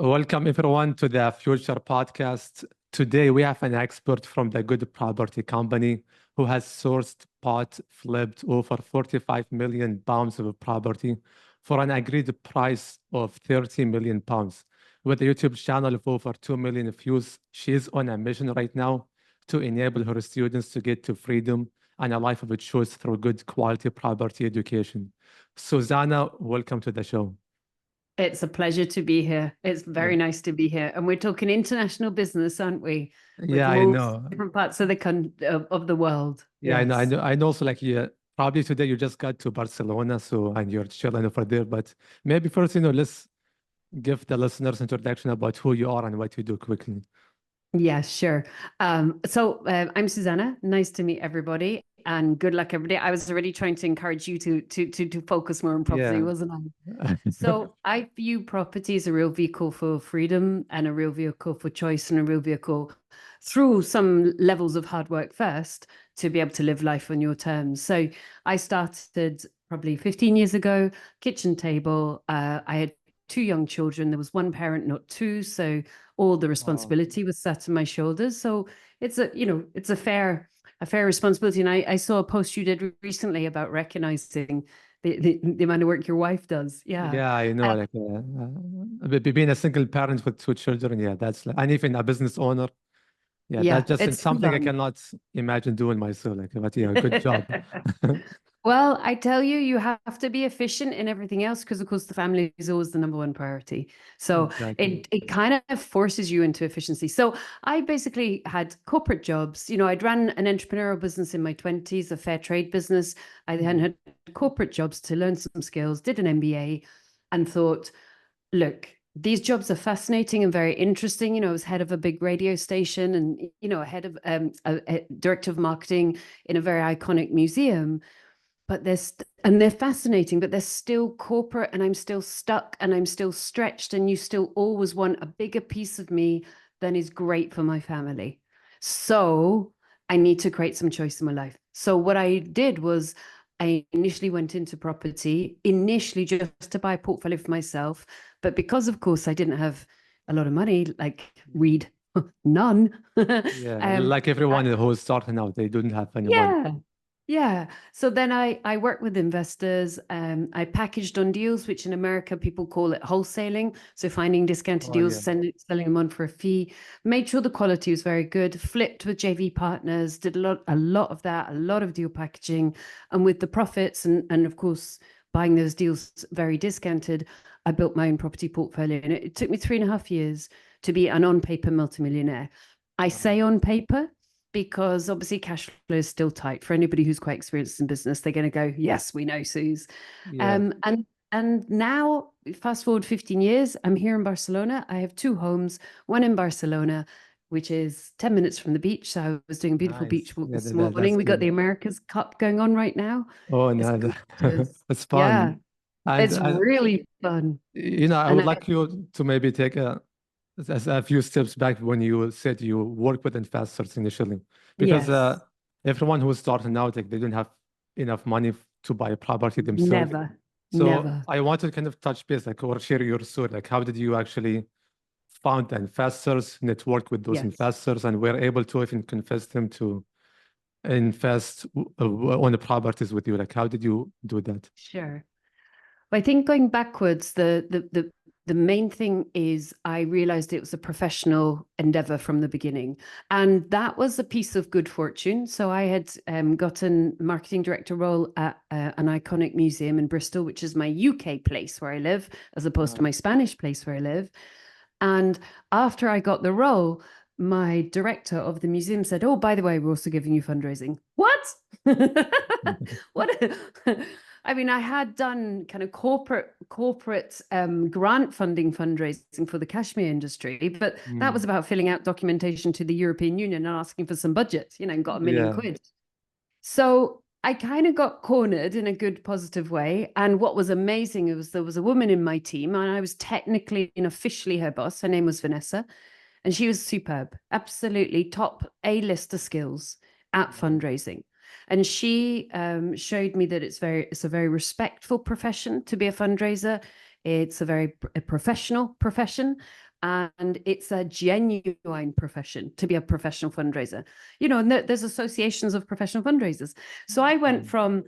Welcome everyone to the Future Podcast. Today we have an expert from the Good Property Company who has sourced, bought, flipped over 45 million pounds of property for an agreed price of 30 million pounds. With a YouTube channel of over 2 million views, she is on a mission right now to enable her students to get to freedom and a life of choice through good quality property education. Susannah, welcome to the show. It's a pleasure to be here. It's very nice to be here. And we're talking international business, aren't we? Yeah, I know. Different parts of the world. Yeah, Yes. I know. Also, like, yeah, probably today you just got to Barcelona, so and you're chilling over there. But maybe first, let's give the listeners introduction about who you are and what you do quickly. Yeah, sure. So I'm Susannah. Nice to meet everybody, and good luck everybody. I was already trying to encourage you to focus more on property, wasn't I? So I view property as a real vehicle for freedom and a real vehicle for choice and a real vehicle through some levels of hard work first to be able to live life on your terms. So I started probably 15 years ago, kitchen table. I had two young children. There was one parent, not two. So all the responsibility was set on my shoulders. So it's a fair responsibility. And I saw a post you did recently about recognizing the amount of work your wife does. Yeah. Yeah, I know. Being a single parent with two children, and even a business owner. Yeah, that's just something I cannot imagine doing myself. But yeah, good job. Well, I tell you, you have to be efficient in everything else because, of course, the family is always the number one priority. So it kind of forces you into efficiency. So I basically had corporate jobs. I'd ran an entrepreneurial business in my 20s, a fair trade business. I then had corporate jobs to learn some skills, did an MBA, and thought, look, these jobs are fascinating and very interesting. I was head of a big radio station and, a head of a director of marketing in a very iconic museum. But they're fascinating, but they're still corporate and I'm still stuck and I'm still stretched, and you still always want a bigger piece of me than is great for my family. So I need to create some choice in my life. So what I did was I initially went into property, initially just to buy a portfolio for myself. But because, of course, I didn't have a lot of money, like read none. Like everyone who's starting out, they don't have any money. Yeah. So then I worked with investors. I packaged on deals, which in America people call it wholesaling. So finding discounted deals, selling them on for a fee. Made sure the quality was very good. Flipped with JV partners. Did a lot of that. A lot of deal packaging, and with the profits and of course buying those deals very discounted, I built my own property portfolio, and it took me 3.5 years to be an on-paper multimillionaire. I say on paper because obviously cash flow is still tight. For anybody who's quite experienced in business, they're going to go, yes, we know, Suze. And now, fast forward 15 years, I'm here in Barcelona. I have two homes, one in Barcelona, which is 10 minutes from the beach. So I was doing a beautiful beach walk this morning. We got the America's Cup going on right now. Oh, no, it's fun. Yeah, it's really fun. I would like you to maybe take a few steps back when you said you work with investors initially, because everyone who's starting out, they don't have enough money to buy a property themselves. Never. I want to kind of touch base, or share your story. How did you actually found investors, network with those investors, and were able to even convince them to invest on the properties with you? How did you do that? Sure. I think going backwards, the main thing is I realized it was a professional endeavor from the beginning. And that was a piece of good fortune. So I had gotten a marketing director role at an iconic museum in Bristol, which is my UK place where I live, as opposed to my Spanish place where I live. And after I got the role, my director of the museum said, oh, by the way, we're also giving you fundraising. What? What? I mean, I had done kind of corporate grant funding fundraising for the cashmere industry, but that was about filling out documentation to the European Union and asking for some budget, and got £1 million. So I kind of got cornered in a good, positive way. And what was amazing was there was a woman in my team, and I was technically and officially her boss. Her name was Vanessa, and she was superb, absolutely top A-lister skills at fundraising. And she showed me that it's a very respectful profession to be a fundraiser. It's a very professional profession. And it's a genuine profession to be a professional fundraiser, and there's associations of professional fundraisers. So I went from,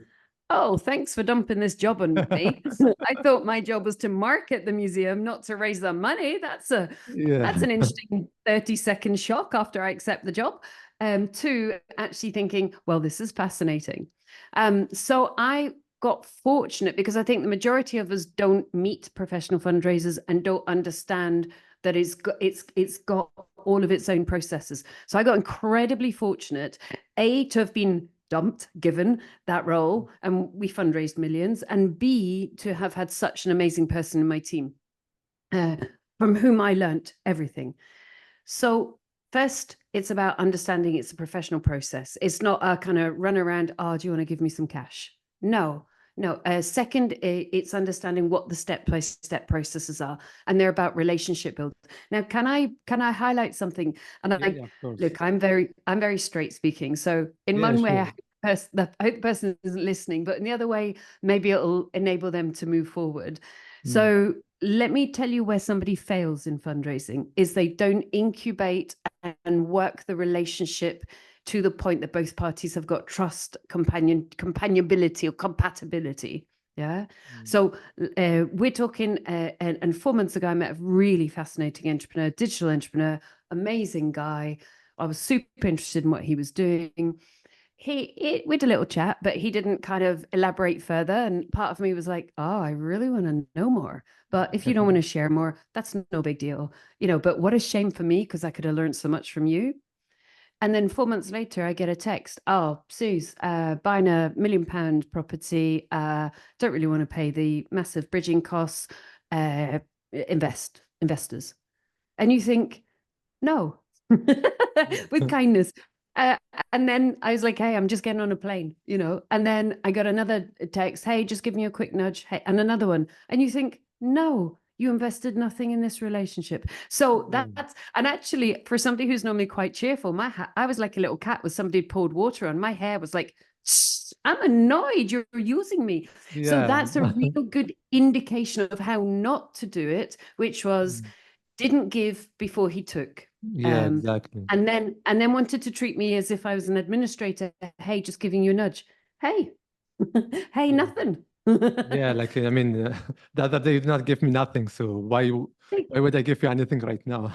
oh, thanks for dumping this job on me. I thought my job was to market the museum, not to raise the money. That's an interesting 30-second shock after I accept the job, to actually thinking, well, this is fascinating. So I got fortunate because I think the majority of us don't meet professional fundraisers and don't understand that it's got all of its own processes. So I got incredibly fortunate, A, to have been given that role, and we fundraised millions, and B, to have had such an amazing person in my team, from whom I learnt everything. So first, it's about understanding it's a professional process. It's not a kind of run around, oh, do you want to give me some cash? No. Second, it's understanding what the step-by-step processes are, and they're about relationship build. Now, can I highlight something? And of course. look, I'm very straight speaking. So in one way, I hope the person isn't listening, but in the other way, maybe it'll enable them to move forward. So let me tell you where somebody fails in fundraising is they don't incubate and work the relationship to the point that both parties have got trust, companionability or compatibility. Yeah. So we're talking, and 4 months ago, I met a really fascinating entrepreneur, digital entrepreneur, amazing guy. I was super interested in what he was doing. We had a little chat, but he didn't kind of elaborate further. And part of me was like, oh, I really want to know more. But if you don't want to share more, that's no big deal. But what a shame for me, because I could have learned so much from you. And then 4 months later, I get a text. Oh, Suze, buying £1 million property. Don't really want to pay the massive bridging costs. Investors. And you think, no, with kindness. And then I was like, hey, I'm just getting on a plane, and then I got another text, hey, just give me a quick nudge. Hey, and another one. And you think, no, you invested nothing in this relationship. So that's, and actually for somebody who's normally quite cheerful, I was like a little cat with somebody poured water on. My hair was like, I'm annoyed you're using me. So that's a real good indication of how not to do it, which was didn't give before he took. Exactly. And then wanted to treat me as if I was an administrator. Hey, just giving you a nudge. Hey, hey, nothing. Like, I mean, the other day you did not give me nothing. So why would I give you anything right now?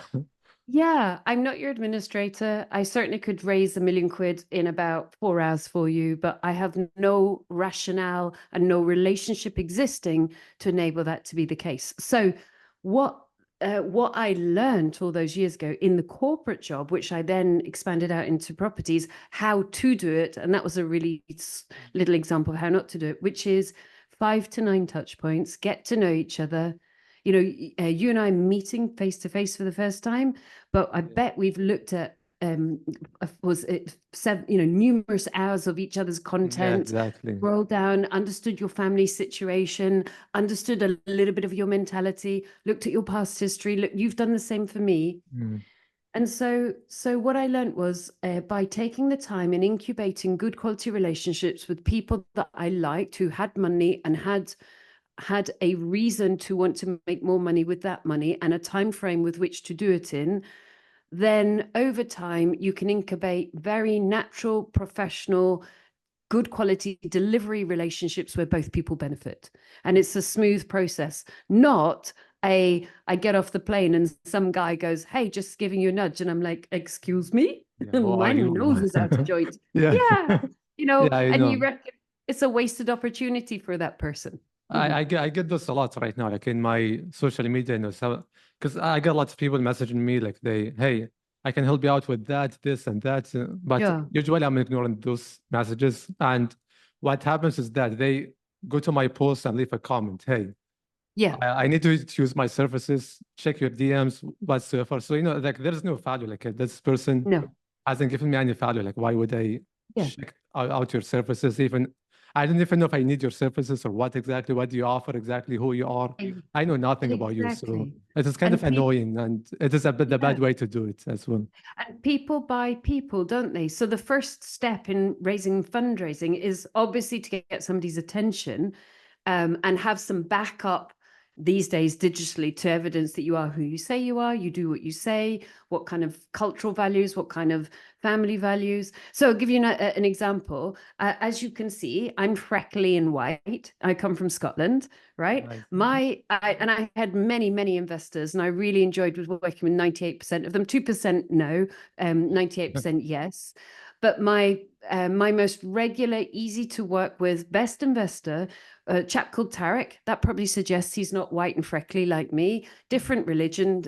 Yeah, I'm not your administrator. I certainly could raise £1 million in about 4 hours for you, but I have no rationale and no relationship existing to enable that to be the case. So what I learned all those years ago in the corporate job, which I then expanded out into properties, how to do it, and that was a really little example of how not to do it, which is 5 to 9 touch points, get to know each other. You and I meeting face to face for the first time, but I bet we've looked at numerous hours of each other's content, exactly. scrolled down, understood your family situation, understood a little bit of your mentality, looked at your past history. Look, you've done the same for me. And so what I learned was by taking the time and incubating good quality relationships with people that I liked, who had money and had a reason to want to make more money with that money and a time frame with which to do it in, then over time you can incubate very natural, professional, good quality delivery relationships where both people benefit. And it's a smooth process, not I get off the plane and some guy goes, hey, just giving you a nudge. And I'm like, excuse me? My nose is out of joint. And you reckon it's a wasted opportunity for that person. I get this a lot right now, like in my social media, because I get lots of people messaging me like hey, I can help you out with that, this and that. But usually I'm ignoring those messages. And what happens is that they go to my post and leave a comment. Hey, I need to use my services, check your DMs, whatsoever. So, like there's no value. Like this person hasn't given me any value. Like, why would I check out your services? I don't even know if I need your services or what do you offer, exactly who you are. I know nothing about you. So it is kind of annoying, and it is a bit the bad way to do it as well. And people buy people, don't they? So the first step in raising fundraising is obviously to get somebody's attention and have some backup these days digitally to evidence that you are who you say you are, you do what you say, what kind of cultural values, what kind of family values. So I'll give you an example. As you can see, I'm freckly and white. I come from Scotland, right? Nice. And I had many, many investors, and I really enjoyed working with 98% of them. 2% no, 98% yes. But my most regular, easy to work with, best investor, a chap called Tarek, that probably suggests he's not white and freckly like me, different religion,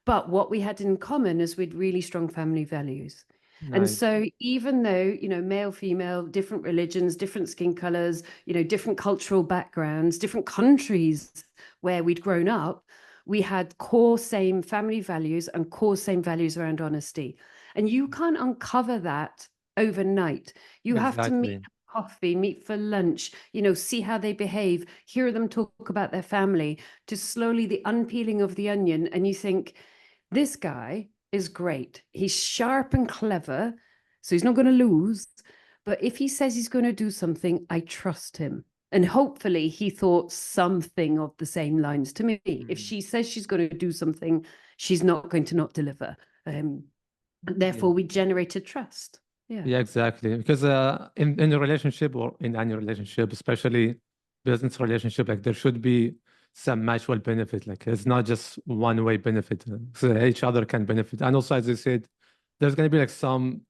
but what we had in common is we'd really strong family values. And Nice. so even though, male, female, different religions, different skin colors, different cultural backgrounds, different countries where we'd grown up, we had core same family values and core same values around honesty. And you can't uncover that overnight. You have to meet Exactly. coffee, meet for lunch, see how they behave, hear them talk about their family, to slowly the unpeeling of the onion. And you think, this guy is great. He's sharp and clever, so he's not going to lose. But if he says he's going to do something, I trust him. And hopefully he thought something of the same lines to me. If she says she's going to do something, she's not going to not deliver. Yeah. Therefore, we generated trust. Yeah. Yeah, exactly. Because in a relationship or in any relationship, especially business relationship, like there should be some mutual benefit. Like it's not just one way benefit. So each other can benefit. And also, as you said, there's going to be like some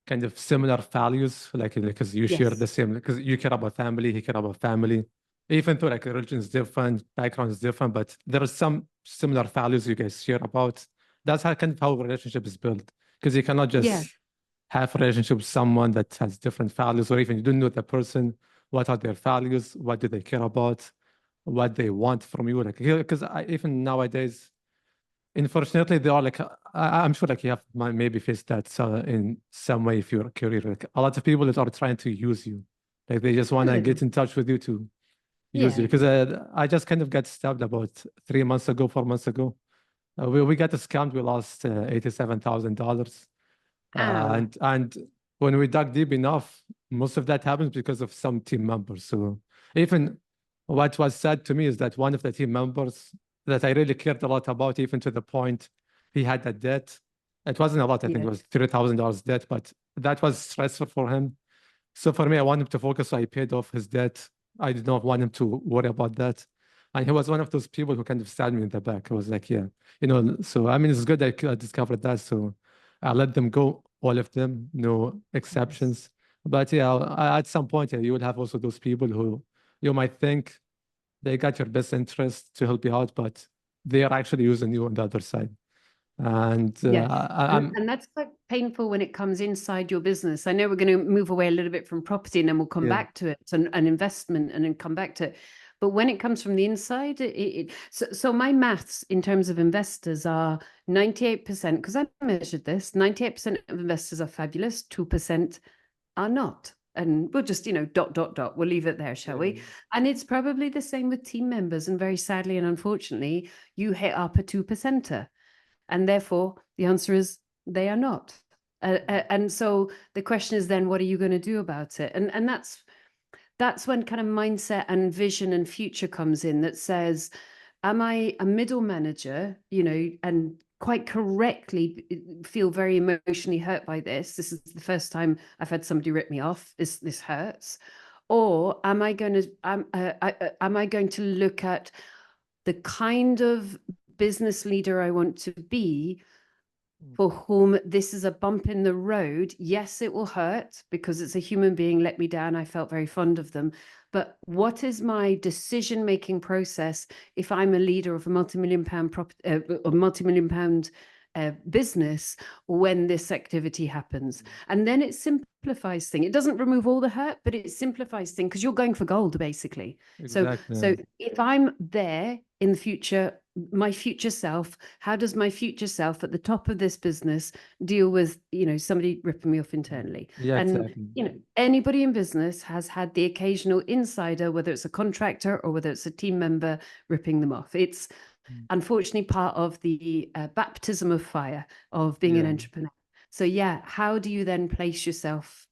kind of similar values, like because you share the Yes. same, because you care about family, he care about family. Even though like religion is different, background is different, but there are some similar values you guys share about. That's how kind of how a relationship is built. Because you cannot Yeah. just have a relationship with someone that has different values, or even you don't know the person, what are their values, what do they care about, what they want from you. Like because even nowadays, unfortunately, they are like I'm sure like you have maybe faced that in some way if you're a career. Like a lot of people that are trying to use you, like they just want A to little. get in touch with you to use you. Yeah. Because I just kind of got stabbed about 3 months ago, 4 months ago. We got scammed. We lost $87,000. Ah. And when we dug deep enough, most of that happens because of some team members. So even what was said to me is that one of the team members that I really cared a lot about, even to the point he had a debt. It wasn't a lot. I think it Yeah. was $3,000 debt, but that was stressful for him. So for me, I want him to focus. So I paid off his debt. I did not want him to worry about that. And he was one of those people who kind of stabbed me in the back. I was like, yeah, so I mean, it's good I discovered that. So I let them go, all of them, no Yes. exceptions. But yeah, at some point, yeah, you will have also those people who you might think they got your best interest to help you out, but they are actually using you on the other side. And Yes. I'm, And that's quite painful when it comes inside your business. I know we're going to move away a little bit from property and then we'll come yeah, back to it and investment and then come back to it. But when it comes from the inside, so my maths in terms of investors are 98%, because I measured this, 98% of investors are fabulous, 2% are not. And we'll just, dot. We'll leave it there, shall we? yeah, And it's probably the same with team members. And very sadly and unfortunately, you hit up a 2%er. And therefore, the answer is they are not. And so the question is then, what are you going to do about it? And that's when kind of mindset and vision and future comes in, that says, am I a middle manager, and quite correctly feel very emotionally hurt by this? This is the first time I've had somebody rip me off. This hurts. Or am I going to am I going to look at the kind of business leader I want to be, for whom this is a bump in the road? Yes, it will hurt because it's a human being let me down. I felt very fond of them. But what is my decision-making process if I'm a leader of a multi-million pound business when this activity happens? And then it simplifies things. It doesn't remove all the hurt, but it simplifies things because you're going for gold, basically. So exactly. if I'm there in the future, my future self, how does my future self at the top of this business deal with, somebody ripping me off internally? Yeah, And, exactly. anybody in business has had the occasional insider, whether it's a contractor or whether it's a team member, ripping them off. It's unfortunately part of the baptism of fire of being an Yeah. entrepreneur. So yeah, how do you then place yourself?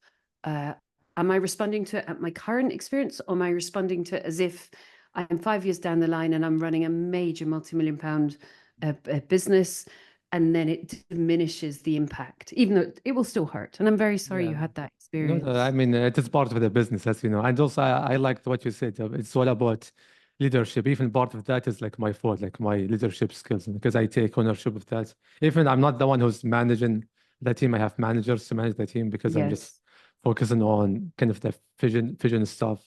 Am I responding to it at my current experience, or am I responding to it as if I'm 5 years down the line and I'm running a major multi-million pound business, and then it diminishes the impact, even though it will still hurt. And I'm very sorry Yeah. you had that No, I experience. mean, it is part of the business, as you know. And also, I liked what you said. It's all about leadership. Even part of that is like my fault, like my leadership skills, because I take ownership of that. Even I'm not the one who's managing the team. I have managers to manage the team because I'm just Yes. focusing on kind of the vision stuff.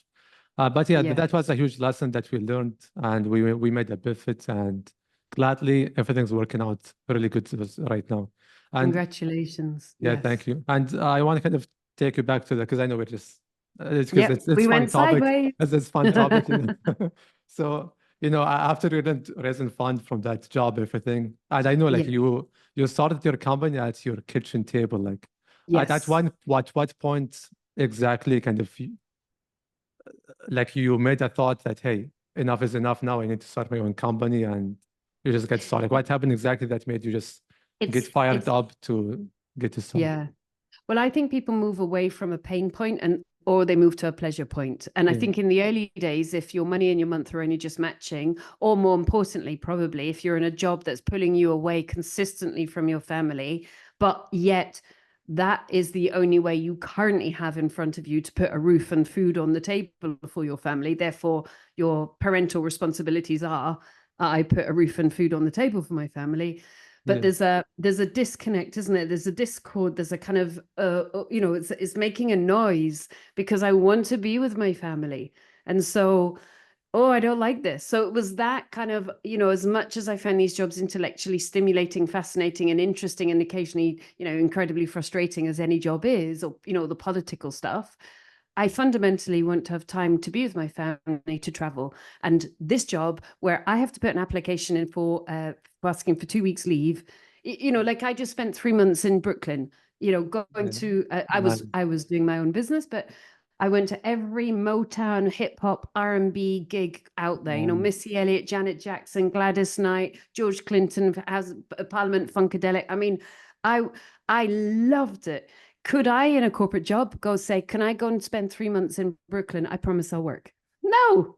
But yeah, Yeah. that was a huge lesson that we learned, and we made a pivot, and gladly everything's working out really good to us right now. And Congratulations. yeah, thank Yes. you. And I want to kind of take you back to the, because I know we're just, it's because Yep. it's We fun went topic. sideways. It's fun topic, you know. So, you know, after you didn't raising fund from that job, everything, and I know like Yeah. you started your company at your kitchen table, like at Yes. one what point exactly kind of like you made a thought that, hey, enough is enough now, I need to start my own company, and you just get started. What happened exactly that made you just get fired It's up to get to start? yeah. Well, I think people move away from a pain point and or they move to a pleasure point. And I Yeah. think in the early days, if your money and your month are only just matching, or more importantly, probably if you're in a job that's pulling you away consistently from your family, but yet that is the only way you currently have in front of you to put a roof and food on the table for your family. Therefore, your parental responsibilities are I put a roof and food on the table for my family. But Yeah. there's a disconnect, isn't it? There's a discord. There's a kind of it's making a noise because I want to be with my family, and so I don't like this. So it was that kind of, as much as I found these jobs intellectually stimulating, fascinating, and interesting, and occasionally, incredibly frustrating as any job is, or the political stuff. I fundamentally want to have time to be with my family, to travel. And this job, where I have to put an application in for asking for 2 weeks leave, like I just spent 3 months in Brooklyn, going Yeah. to, Nice. I was doing my own business, but I went to every Motown, hip hop, R&B gig out there. Um, Missy Elliott, Janet Jackson, Gladys Knight, George Clinton has Parliament Funkadelic. I mean, I I loved it. Could I, in a corporate job, go say, "Can I go and spend 3 months in Brooklyn? I promise I'll work." No.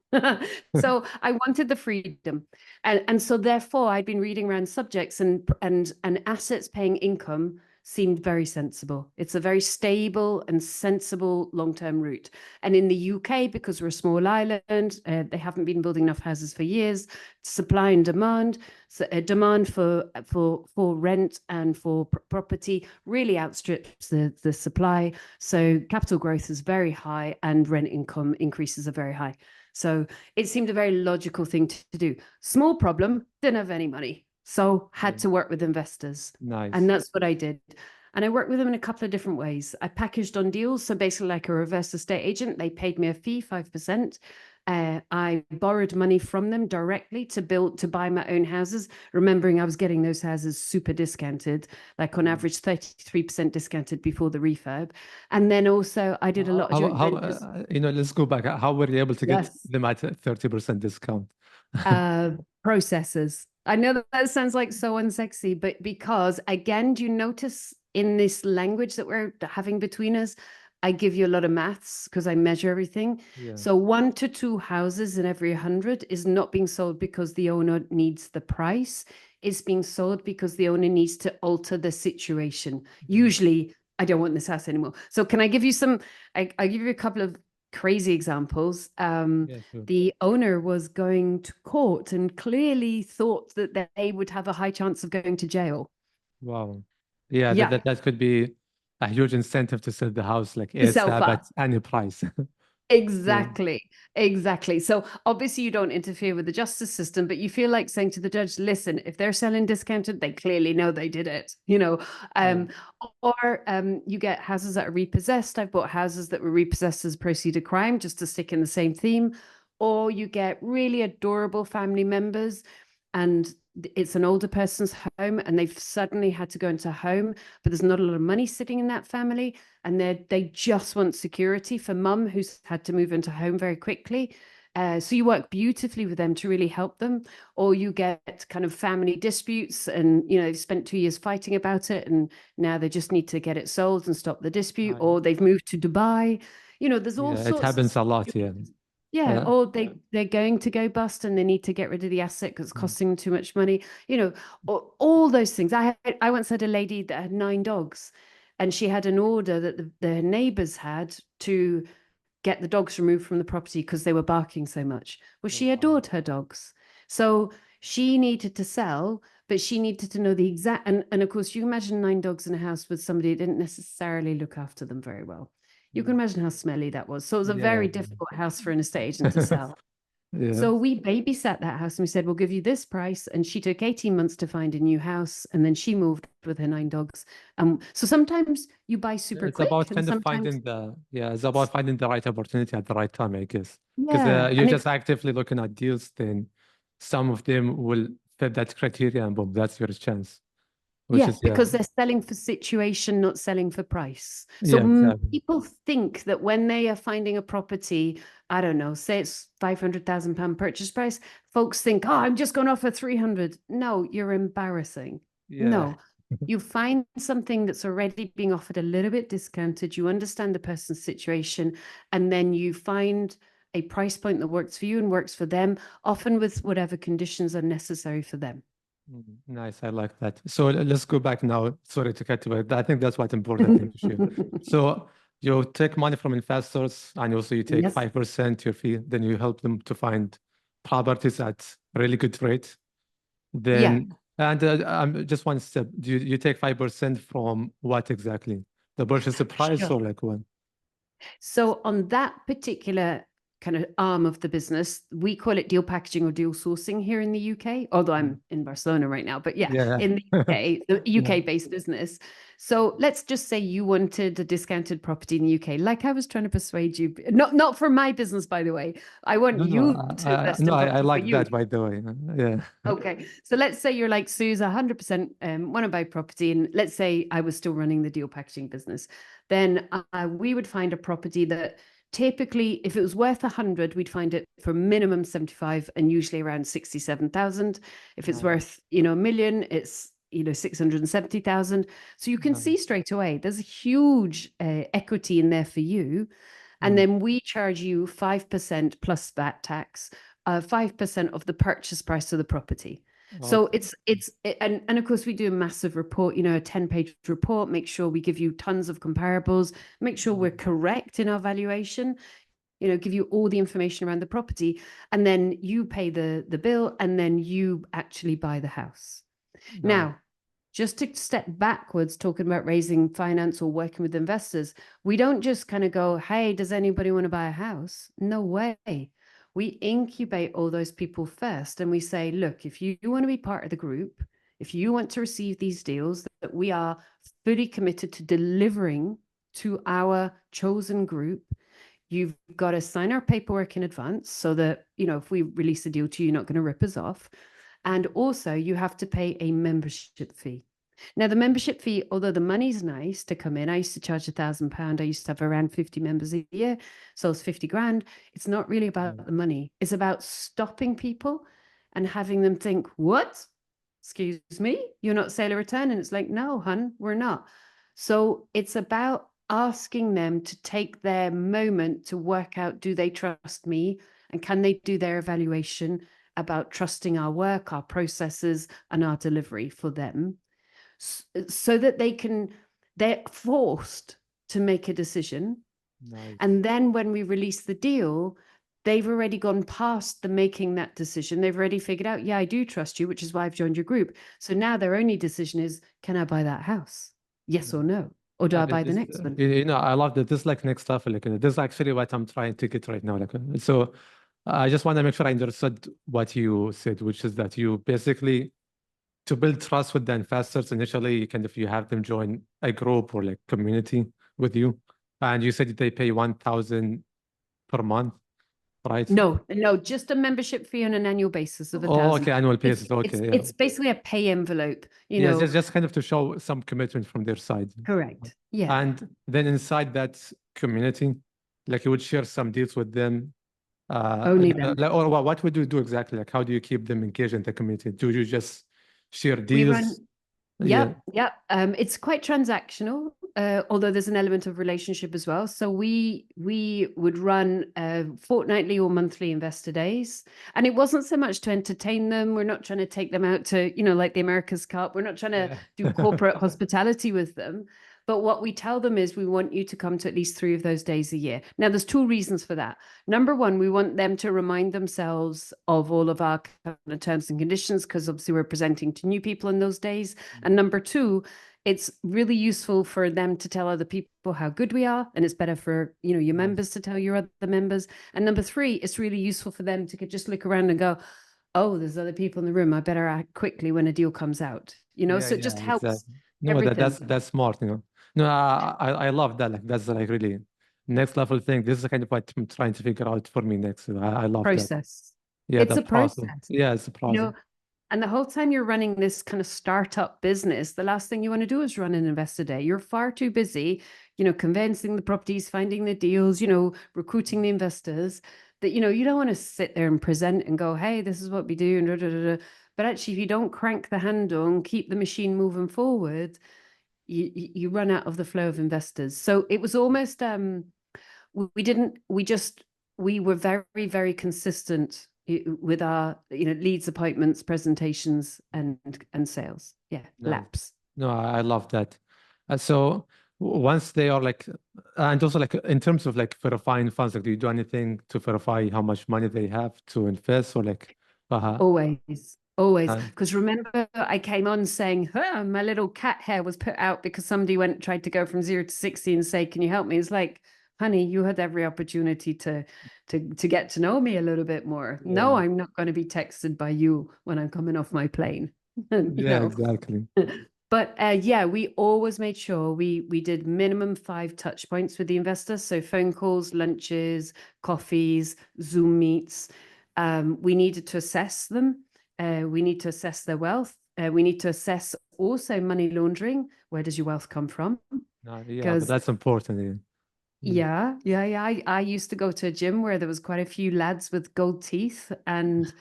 So I wanted the freedom, and so therefore I'd been reading around subjects, and assets paying income seemed very sensible. It's a very stable and sensible long-term route. And in the UK, because we're a small island, they haven't been building enough houses for years. Supply and demand, so demand for rent and for property really outstrips the supply. So capital growth is very high, and rent income increases are very high. So it seemed a very logical thing to do. Small problem, didn't have any money, so yeah. had to work with investors. And Nice. that's what I did. And I worked with them in a couple of different ways. I packaged on deals. So basically, like a reverse estate agent, they paid me a fee, 5%. I borrowed money from them directly to buy my own houses, remembering I was getting those houses super discounted, like on average 33% discounted before the refurb. And then also I did a lot of joint ventures. Let's go back. How were you able to get Yes. them at a 30% discount? uh Processes. I know that sounds like so unsexy, but because again, do you notice in this language that we're having between us, I give you a lot of maths because I measure everything. Yeah. So 1 to 2 houses in every 100 is not being sold because the owner needs the price. It's being sold because the owner needs to alter the situation. Mm. Usually, I don't want this house anymore. So can I give you some, I give you a couple of crazy examples. Yeah, sure. The owner was going to court and clearly thought that they would have a high chance of going to jail. Wow. Yeah, Yeah, that could be a huge incentive to sell the house like to sell ASAP at fast. any price. Yeah. Exactly. Exactly. So obviously you don't interfere with the justice system, but you feel like saying to the judge, listen, if they're selling discounted, they clearly know they did it, Yeah. or you get houses that are repossessed. I've bought houses that were repossessed as proceed of crime, just to stick in the same theme. Or you get really adorable family members and it's an older person's home and they've suddenly had to go into a home, but there's not a lot of money sitting in that family. And they just want security for mum who's had to move into home very quickly. So you work beautifully with them to really help them, or you get kind of family disputes and, they've spent 2 years fighting about it and now they just need to get it sold and stop the dispute, Nice. or they've moved to Dubai. There's all Yeah, it sorts of happens a lot. Yeah. situations. Yeah, Uh, or they're going to go bust and they need to get rid of the asset because it's costing them too much money. You know, all those things. I once had a lady that had 9 dogs, and she had an order that the neighbors had to get the dogs removed from the property because they were barking so much. Well, she wow. adored her dogs, so she needed to sell, but she needed to know the exact. And of course, you imagine 9 dogs in a house with somebody who didn't necessarily look after them very well. You can Mm. imagine how smelly that was. So it was a Yeah. very difficult house for an estate agent to sell. Yeah. So we babysat that house and we said, we'll give you this price. And she took 18 months to find a new house. And then she moved with her 9 dogs. So sometimes you buy super It's quick about and kind of sometimes, it's about finding the right opportunity at the right time, I guess. Because yeah. you're And just it's, actively looking at deals, then some of them will fit that criteria, and boom, that's your chance. Which yeah, is, yeah, because they're selling for situation, not selling for price. So yeah, exactly. people think that when they are finding a property, I don't know, say it's £500,000 purchase price, folks think, oh, I'm just going to offer 300. No, you're embarrassing. Yeah. No, you find something that's already being offered a little bit discounted. You understand the person's situation, and then you find a price point that works for you and works for them, often with whatever conditions are necessary for them. Nice. I like that. So let's go back now. Sorry to cut you, but I think that's what important thing to share. So you take money from investors and also you take Yes. 5% your fee, then you help them to find properties at really good rate. Yeah. Then, and just one step, you take 5% from what exactly? The purchase price Sure. or like what? So on that particular kind of arm of the business, we call it deal packaging or deal sourcing here in the UK, although Mm. I'm in Barcelona right now, but yeah, Yeah. in the UK, the Yeah. UK based business. So let's just say you wanted a discounted property in the UK, like I was trying to persuade you, not for my business, by the way. I want No, no, you to invest in I property for like you. that, by the way. Yeah. Okay. So let's say you're like, Suze, 100% want to buy property. And let's say I was still running the deal packaging business. Then we would find a property that typically, if it was worth 100, we'd find it for minimum 75 and usually around 67,000. If it's Nice. worth, a million, it's, 670,000. So you can Nice. see straight away, there's a huge equity in there for you. And Mm. then we charge you 5% plus VAT tax 5% of the purchase price of the property. So Okay. and of course we do a massive report, a 10-page report, make sure we give you tons of comparables, make sure we're correct in our valuation, give you all the information around the property, and then you pay the bill, and then you actually buy the house. Nice. Now, just to step backwards, talking about raising finance or working with investors, we don't just kind of go, hey, does anybody want to buy a house? No way. We incubate all those people first and we say, look, if you want to be part of the group, if you want to receive these deals that we are fully committed to delivering to our chosen group, you've got to sign our paperwork in advance so that, if we release a deal to you, you're not going to rip us off. And also you have to pay a membership fee. Now, the membership fee, although the money's nice to come in, I used to charge £1,000. I used to have around 50 members a year. So it's 50 grand. It's not really about the money. It's about stopping people and having them think, what? Excuse me? You're not sale or return? And it's like, no, hun, we're not. So it's about asking them to take their moment to work out, do they trust me? And can they do their evaluation about trusting our work, our processes, and our delivery for them, so that they're forced to make a decision. Nice. And then when we release the deal, they've already gone past the making that decision. They've already figured out, yeah, I do trust you, which is why I've joined your group. So now their only decision is, can I buy that house? Yes or no? Or do I But buy the this, next one? I love that. This is like next level. Like, this is actually what I'm trying to get right now. Like, so I just want to make sure I understood what you said, which is that you basically, to build trust with the investors initially, kind of you have them join a group or like community with you, and you said they pay 1,000 per month, right? No, just a membership fee on an annual basis of Oh, 1,000. okay, annual It's basis. Okay, yeah, it's basically a pay envelope, yeah, just kind of to show some commitment from their side. Correct. Yeah. And then inside that community, like you would share some deals with them. Only them. Or what would you do exactly? Like, how do you keep them engaged in the community? Do you just share We deals? run, Yeah. yep. It's quite transactional. although there's an element of relationship as well. So we would run fortnightly or monthly investor days, and it wasn't so much to entertain them. We're not trying to take them out to, like the America's Cup. We're not trying to do corporate hospitality with them. But what we tell them is we want you to come to at least 3 of those days a year. Now, there's 2 reasons for that. Number one, we want them to remind themselves of all of our kind of terms and conditions, because obviously we're presenting to new people in those days. And number 2, it's really useful for them to tell other people how good we are, and it's better for your members to tell your other members. And number 3, it's really useful for them to just look around and go, oh, there's other people in the room, I better act quickly when a deal comes out. So it just helps. Exactly. No, everything. that's smart. No, I love that. Like that's like really next level thing. This is kind of what I'm trying to figure out for me next. I love that. Process. Yeah, It's the a process. process. Yeah, it's a process. And the whole time you're running this kind of startup business, the last thing you want to do is run an investor day. You're far too busy, convincing the properties, finding the deals, recruiting the investors, that, you don't want to sit there and present and go, hey, this is what we do. And da, da, da, da. But actually, if you don't crank the handle and keep the machine moving forward, you run out of the flow of investors. So it was almost, we were very, very consistent with our leads, appointments, presentations, and sales. Laps. No, I love that. So once they are like, and also like in terms of like verifying funds, like do you do anything to verify how much money they have to invest, or like Always. Because remember, I came on saying, my little cat hair was put out because somebody tried to go from 0 to 60 and say, can you help me? It's like, honey, you had every opportunity to get to know me a little bit more. No, I'm not going to be texted by you when I'm coming off my plane. Exactly. But we always made sure we did minimum 5 touch points with the investor. So phone calls, lunches, coffees, Zoom meets. We needed to assess them. We need to assess their wealth. We need to assess also money laundering. Where does your wealth come from? But that's important. Yeah. I used to go to a gym where there was quite a few lads with gold teeth, and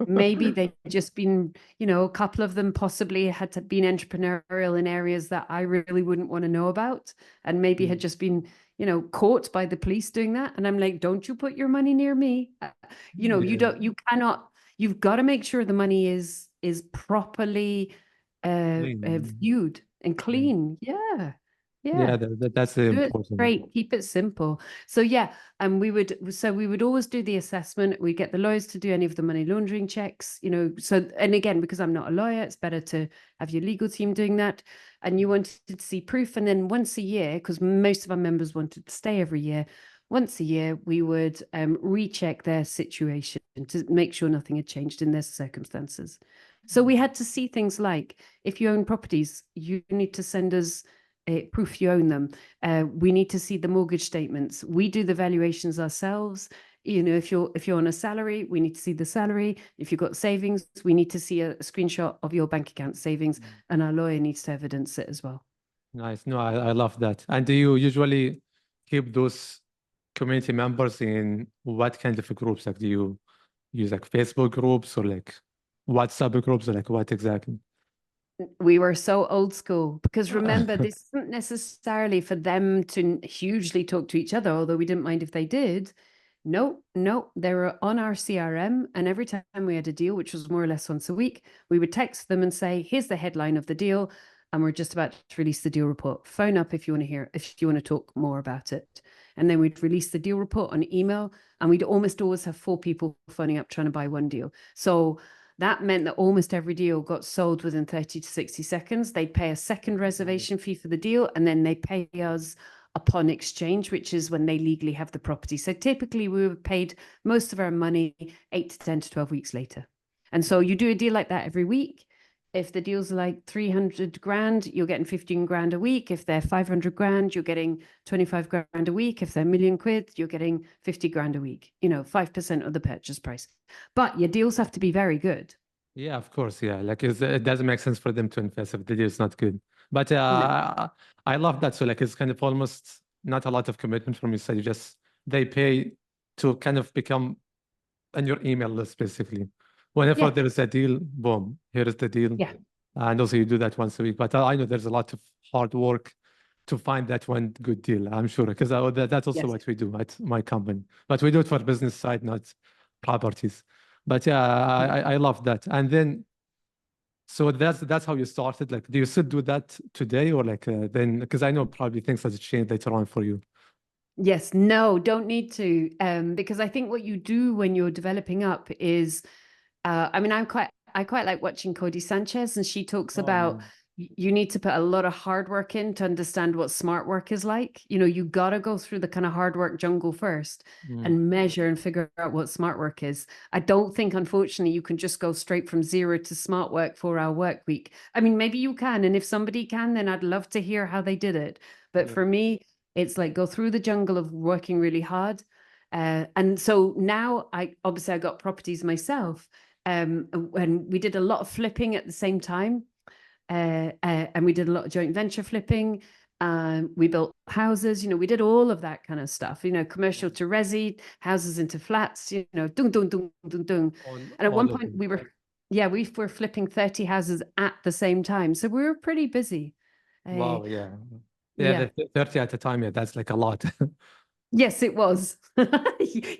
maybe they'd just been, a couple of them possibly had been entrepreneurial in areas that I really wouldn't want to know about, and maybe had just been, caught by the police doing that. And I'm like, don't you put your money near me. You've got to make sure the money is properly viewed and clean. Yeah. That's important. Great, keep it simple. So and we would always do the assessment. We get the lawyers to do any of the money laundering checks, so, and again, because I'm not a lawyer, it's better to have your legal team doing that. And you wanted to see proof, and then once a year, because most of our members wanted to stay every year, once a year we would recheck their situation to make sure nothing had changed in their circumstances. So we had to see things like, if you own properties, you need to send us proof you own them. We need to see the mortgage statements. We do the valuations ourselves. If you're on a salary, we need to see the salary. If you've got savings, we need to see a screenshot of your bank account savings, and our lawyer needs to evidence it as well. Nice. No, I love that. And do you usually keep those community members in what kind of groups? Like, do you use like Facebook groups or like WhatsApp groups, or like what exactly? We were so old school, because remember, this isn't necessarily for them to hugely talk to each other, although we didn't mind if they did. No, they were on our CRM, and every time we had a deal, which was more or less once a week, we would text them and say, here's the headline of the deal, and we're just about to release the deal report. Phone up if you want to talk more about it. And then we'd release the deal report on email, and we'd almost always have 4 people phoning up trying to buy one deal. So that meant that almost every deal got sold within 30 to 60 seconds. They'd pay a second reservation fee for the deal, and then they pay us upon exchange, which is when they legally have the property. So typically we were paid most of our money 8 to 10 to 12 weeks later. And so you do a deal like that every week. If the deals are like 300 grand, you're getting 15 grand a week. If they're 500 grand, you're getting 25 grand a week. If they're a million quid, you're getting 50 grand a week, 5% of the purchase price. But your deals have to be very good. Yeah, of course. Yeah. Like it doesn't make sense for them to invest if the deal is not good. But No. I love that. So like it's kind of almost not a lot of commitment from your side. They pay to kind of become on your email list, basically. Whenever there is a deal, boom, here is the deal. Yeah. And also you do that once a week. But I know there's a lot of hard work to find that one good deal, I'm sure, because that's also Yes. what we do at my company. But we do it for business side, not properties. But yeah, I love that. And then, so that's how you started. Like, do you still do that today, or like then? Because I know probably things has changed later on for you. Yes, no, don't need to. Because I think what you do when you're developing up is, I mean, I quite like watching Cody Sanchez, and she talks Oh yeah. about you need to put a lot of hard work in to understand what smart work is like. You know, you got to go through the kind of hard work jungle first Mm, and measure and figure out what smart work is. I don't think, unfortunately, you can just go straight from zero to smart work 4-hour work week. I mean, maybe you can, and if somebody can, then I'd love to hear how they did it. But yeah. for me, it's like go through the jungle of working really hard. And so now I got properties myself. And we did a lot of flipping at the same time. And we did a lot of joint venture flipping. We built houses, you know, we did all of that kind of stuff, you know, commercial to resi, houses into flats, you know, dung, dung, dung, dung, dung. And at one All of point them. we were flipping 30 houses at the same time. So we were pretty busy. Uh, Wow, yeah. Yeah, yeah. the 30 at a time, yeah, that's like a lot. Yes, it was. Yeah.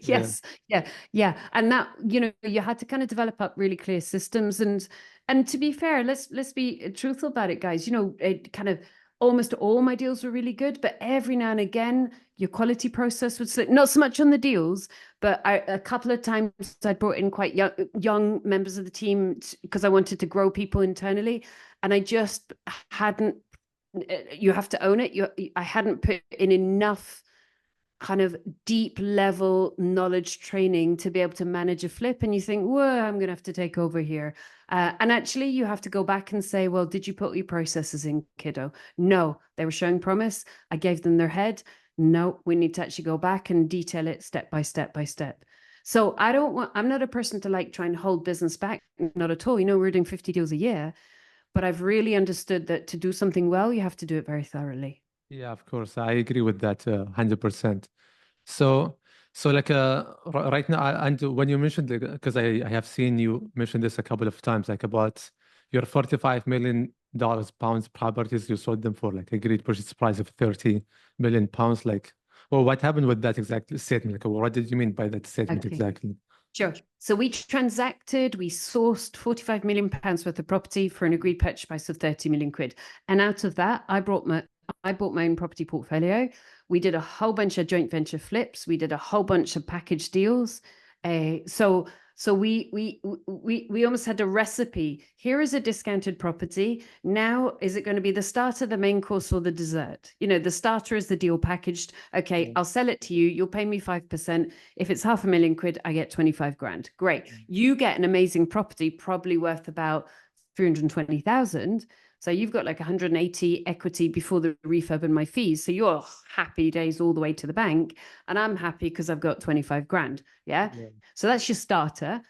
Yes, yeah, yeah. And that, you know, you had to kind of develop up really clear systems. And to be fair, let's be truthful about it, guys. You know, it kind of almost all my deals were really good, but every now and again, your quality process would slip. Not so much on the deals, but a couple of times I brought in quite young members of the team because I wanted to grow people internally, and I just hadn't. You have to own it. I hadn't put in enough kind of deep level knowledge training to be able to manage a flip, and you think, whoa, I'm going to have to take over here. And actually you have to go back and say, well, did you put your processes in, kiddo? No, they were showing promise. I gave them their head. No, we need to actually go back and detail it step by step by step. So I'm not a person to like try and hold business back. Not at all. You know, we're doing 50 deals a year, but I've really understood that to do something well, you have to do it very thoroughly. Yeah, of course. I agree with that 100%. So, so like right now, and when you mentioned, because I have seen you mention this a couple of times, like about your $45 million pounds properties, you sold them for like a great purchase price of 30 million pounds. Like, well, what happened with that exact statement? Like, what did you mean by that statement Okay. exactly? Sure. So we sourced 45 million pounds worth of property for an agreed purchase price of 30 million quid. And out of that, I bought my own property portfolio. We did a whole bunch of joint venture flips. We did a whole bunch of package deals. So we almost had a recipe. Here is a discounted property. Now, is it going to be the starter, the main course, or the dessert? You know, the starter is the deal packaged. Okay, Yeah. I'll sell it to you. You'll pay me 5%. If it's 500,000 quid, I get 25 grand. Great. You get an amazing property, probably worth about 320,000. So you've got like 180 equity before the refurb and my fees. So you're happy days all the way to the bank. And I'm happy because I've got 25 grand. Yeah. Yeah. So that's your starter.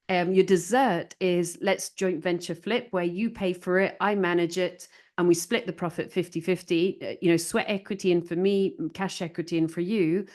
Your dessert is let's joint venture flip where you pay for it, I manage it, and we split the profit 50-50. You know, sweat equity in for me, cash equity in for you.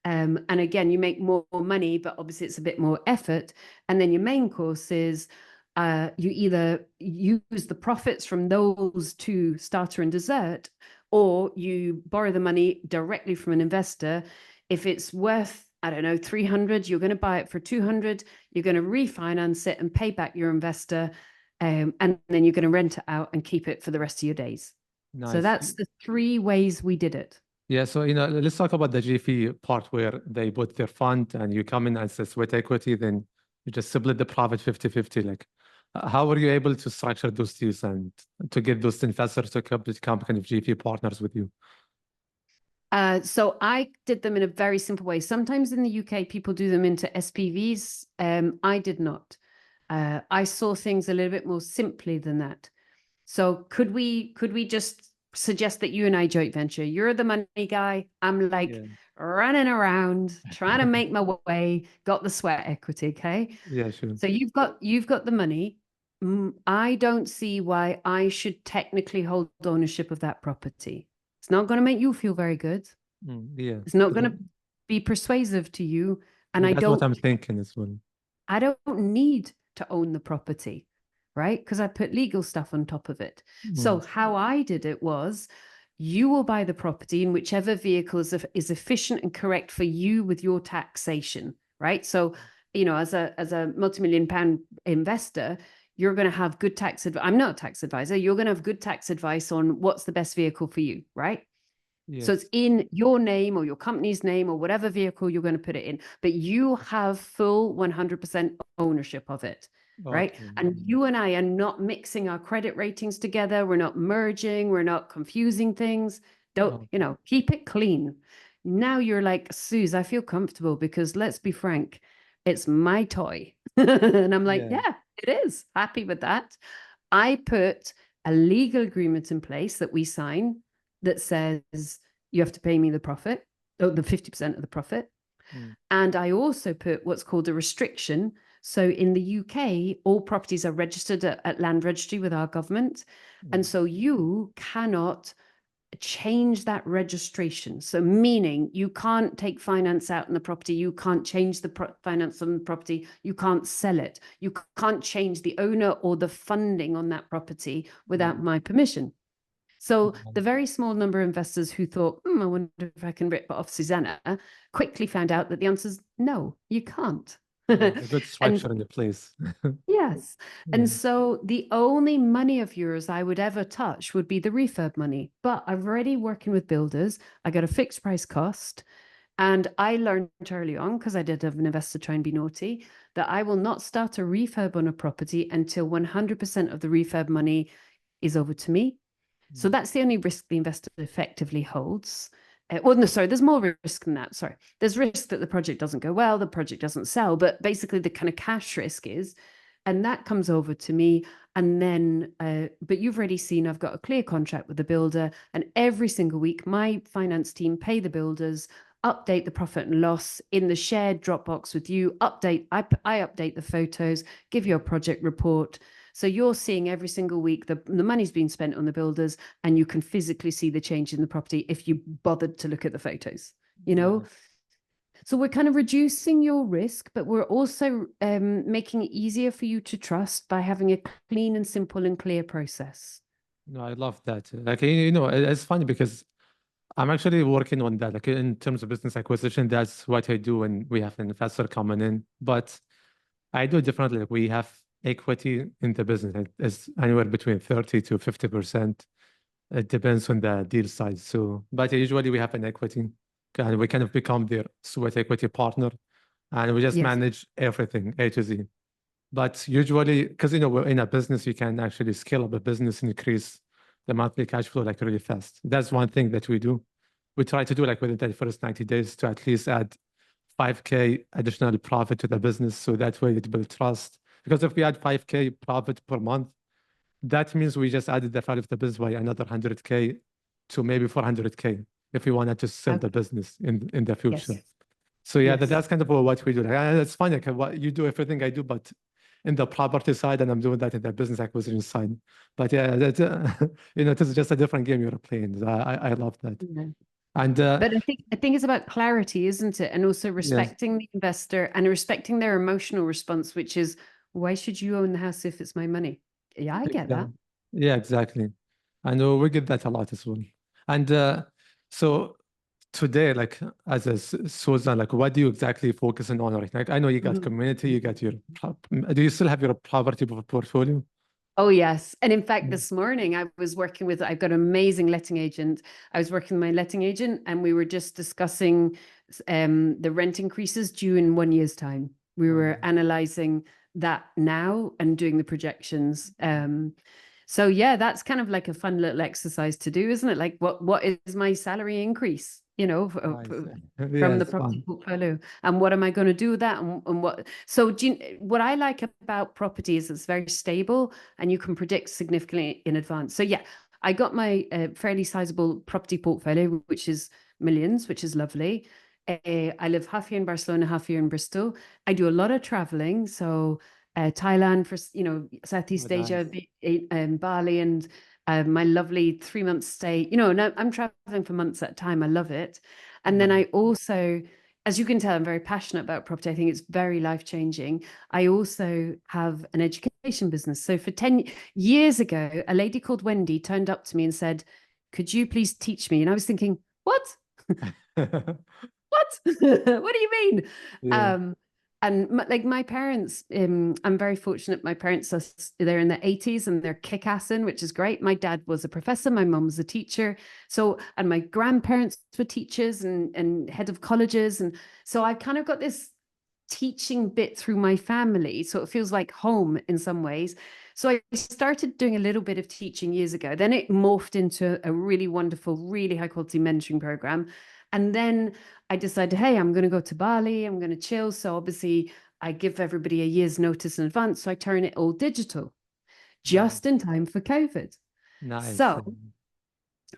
And again, you make more money, but obviously it's a bit more effort. And then your main course is you either use the profits from those two, starter and dessert, or you borrow the money directly from an investor. If it's worth, I don't know, 300, you're going to buy it for 200, you're going to refinance it and pay back your investor. And then you're going to rent it out and keep it for the rest of your days. So Nice. that's the 3 ways we did it. Yeah, so let's talk about the GFE part where they put their fund and you come in as a sweat equity, then you just split the profit 50-50. Like, how were you able to structure those deals and to get those investors to become kind of GFE partners with you? So I did them in a very simple way. Sometimes in the UK, people do them into SPVs. I did not. I saw things a little bit more simply than that. So could we just suggest that you and I joint venture? You're the money guy. I'm like Yeah. running around trying to make my way. Got the sweat equity, okay? Yeah, sure. So you've got the money. I don't see why I should technically hold ownership of that property. It's not going to make you feel very good. Yeah. It's not going to be persuasive to you. And Yeah, that's what I'm thinking as well. I don't need to own the property, right? Because I put legal stuff on top of it. So Mm. how I did it was You will buy the property in whichever vehicle is efficient and correct for you with your taxation, right? So, as a multi-million pound investor, you're going to have good tax advice. I'm not a tax advisor. You're going to have good tax advice on what's the best vehicle for you, right? So it's Yes. in your name or your company's name or whatever vehicle you're going to put it in, but you have full 100% ownership of it, right? Okay. And you and I are not mixing our credit ratings together. We're not merging. We're not confusing things. Don't, Okay. keep it clean. Now you're like, Suze, I feel comfortable because let's be frank, it's my toy. And I'm like, Yeah. yeah, it is. Happy with that. I put a legal agreement in place that we sign that says you have to pay me the profit, or the 50% of the profit. Mm. And I also put what's called a restriction. So in the UK, all properties are registered at Land Registry with our government. And Mm. so you cannot change that registration. So meaning you can't take finance out in the property, you can't change the finance on the property, you can't sell it, you can't change the owner or the funding on that property without Mm. my permission. So Yeah. the very small number of investors who thought, I wonder if I can rip off Susannah, quickly found out that the answer is no, you can't. Yeah, the good And structure in the place. yes. Yeah. And so the only money of yours I would ever touch would be the refurb money. But I've already working with builders. I got a fixed price cost. And I learned early on, because I did have an investor try and be naughty, that I will not start a refurb on a property until 100% of the refurb money is over to me. So Mm. that's the only risk the investor effectively holds. Well, no, sorry, there's more risk than that. Sorry, there's risk that the project doesn't go well, the project doesn't sell, but basically the kind of cash risk is, and that comes over to me. And then, but you've already seen I've got a clear contract with the builder, and every single week my finance team pay the builders, update the profit and loss in the shared Dropbox with you, I update the photos, give you a project report. So you're seeing every single week the money's being spent on the builders, and you can physically see the change in the property if you bothered to look at the photos, Yeah. So we're kind of reducing your risk, but we're also making it easier for you to trust by having a clean and simple and clear process. No, I love that. Like, it's funny because I'm actually working on that. Like in terms of business acquisition, that's what I do when we have an investor coming in. But I do differently. Like we have equity in the business. It's anywhere between 30 to 50%. It depends on the deal size. So, but usually we have an equity and we kind of become their sweat equity partner and we just Yes. manage everything A to Z. But usually, because we're in a business, you can actually scale up a business and increase the monthly cash flow like really fast. That's one thing that we do. We try to do like within the first 90 days to at least add 5K additional profit to the business. So that way it builds trust. Because if we add 5K profit per month, that means we just added the value of the business by another 100K to maybe 400K if we wanted to sell the Okay. business in the future. Yes. So yeah, Yes. that's kind of what we do. It's funny, like, what you do everything I do, but in the property side, and I'm doing that in the business acquisition side. But yeah, that it is just a different game you're playing. I love that. Yeah. And But I think it's about clarity, isn't it? And also yes, respecting the investor and respecting their emotional response, which is, why should you own the house if it's my money? Yeah, I get that. exactly. Yeah, exactly. I know we get that a lot as well. And so today, like as a Susan, like what do you exactly focusing on right now? Like, I know you got Mhm. community, you got your, do you still have your property portfolio? Oh, yes. And in fact, Mm. this morning I've got an amazing letting agent. I was working with my letting agent and we were just discussing the rent increases due in 1 year's time. We Oh, were analyzing that now and doing the projections. So yeah, that's kind of like a fun little exercise to do, isn't it? Like what is my salary increase, nice. Yeah, from the it's property fun. portfolio, and what am I going to do with that, and what? So what I like about property is it's very stable and you can predict significantly in advance. So yeah, I got my fairly sizable property portfolio, which is millions, which is lovely. I live half here in Barcelona, half here in Bristol. I do a lot of traveling, so Thailand for Oh, Southeast nice. Asia, Bali, and my lovely 3 month stay. And I'm traveling for months at a time. I love it. And then Nice. I also, as you can tell, I'm very passionate about property. I think it's very life changing. I also have an education business. So for 10 years ago, a lady called Wendy turned up to me and said, could you please teach me? And I was thinking, what? What? What do you mean? Yeah, And like my parents, I'm very fortunate. My parents are they're in their 80s and they're kick-assing, which is great. My dad was a professor, my mum was a teacher. So, and my grandparents were teachers and head of colleges. And so I kind of got this teaching bit through my family. So it feels like home in some ways. So I started doing a little bit of teaching years ago. Then it morphed into a really wonderful, really high quality mentoring program. And then I decided, hey, I'm going to go to Bali. I'm going to chill. So obviously I give everybody a year's notice in advance. So I turn it all digital nice, just in time for COVID. nice. So,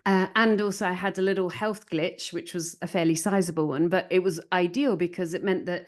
and also I had a little health glitch, which was a fairly sizable one, but it was ideal because it meant that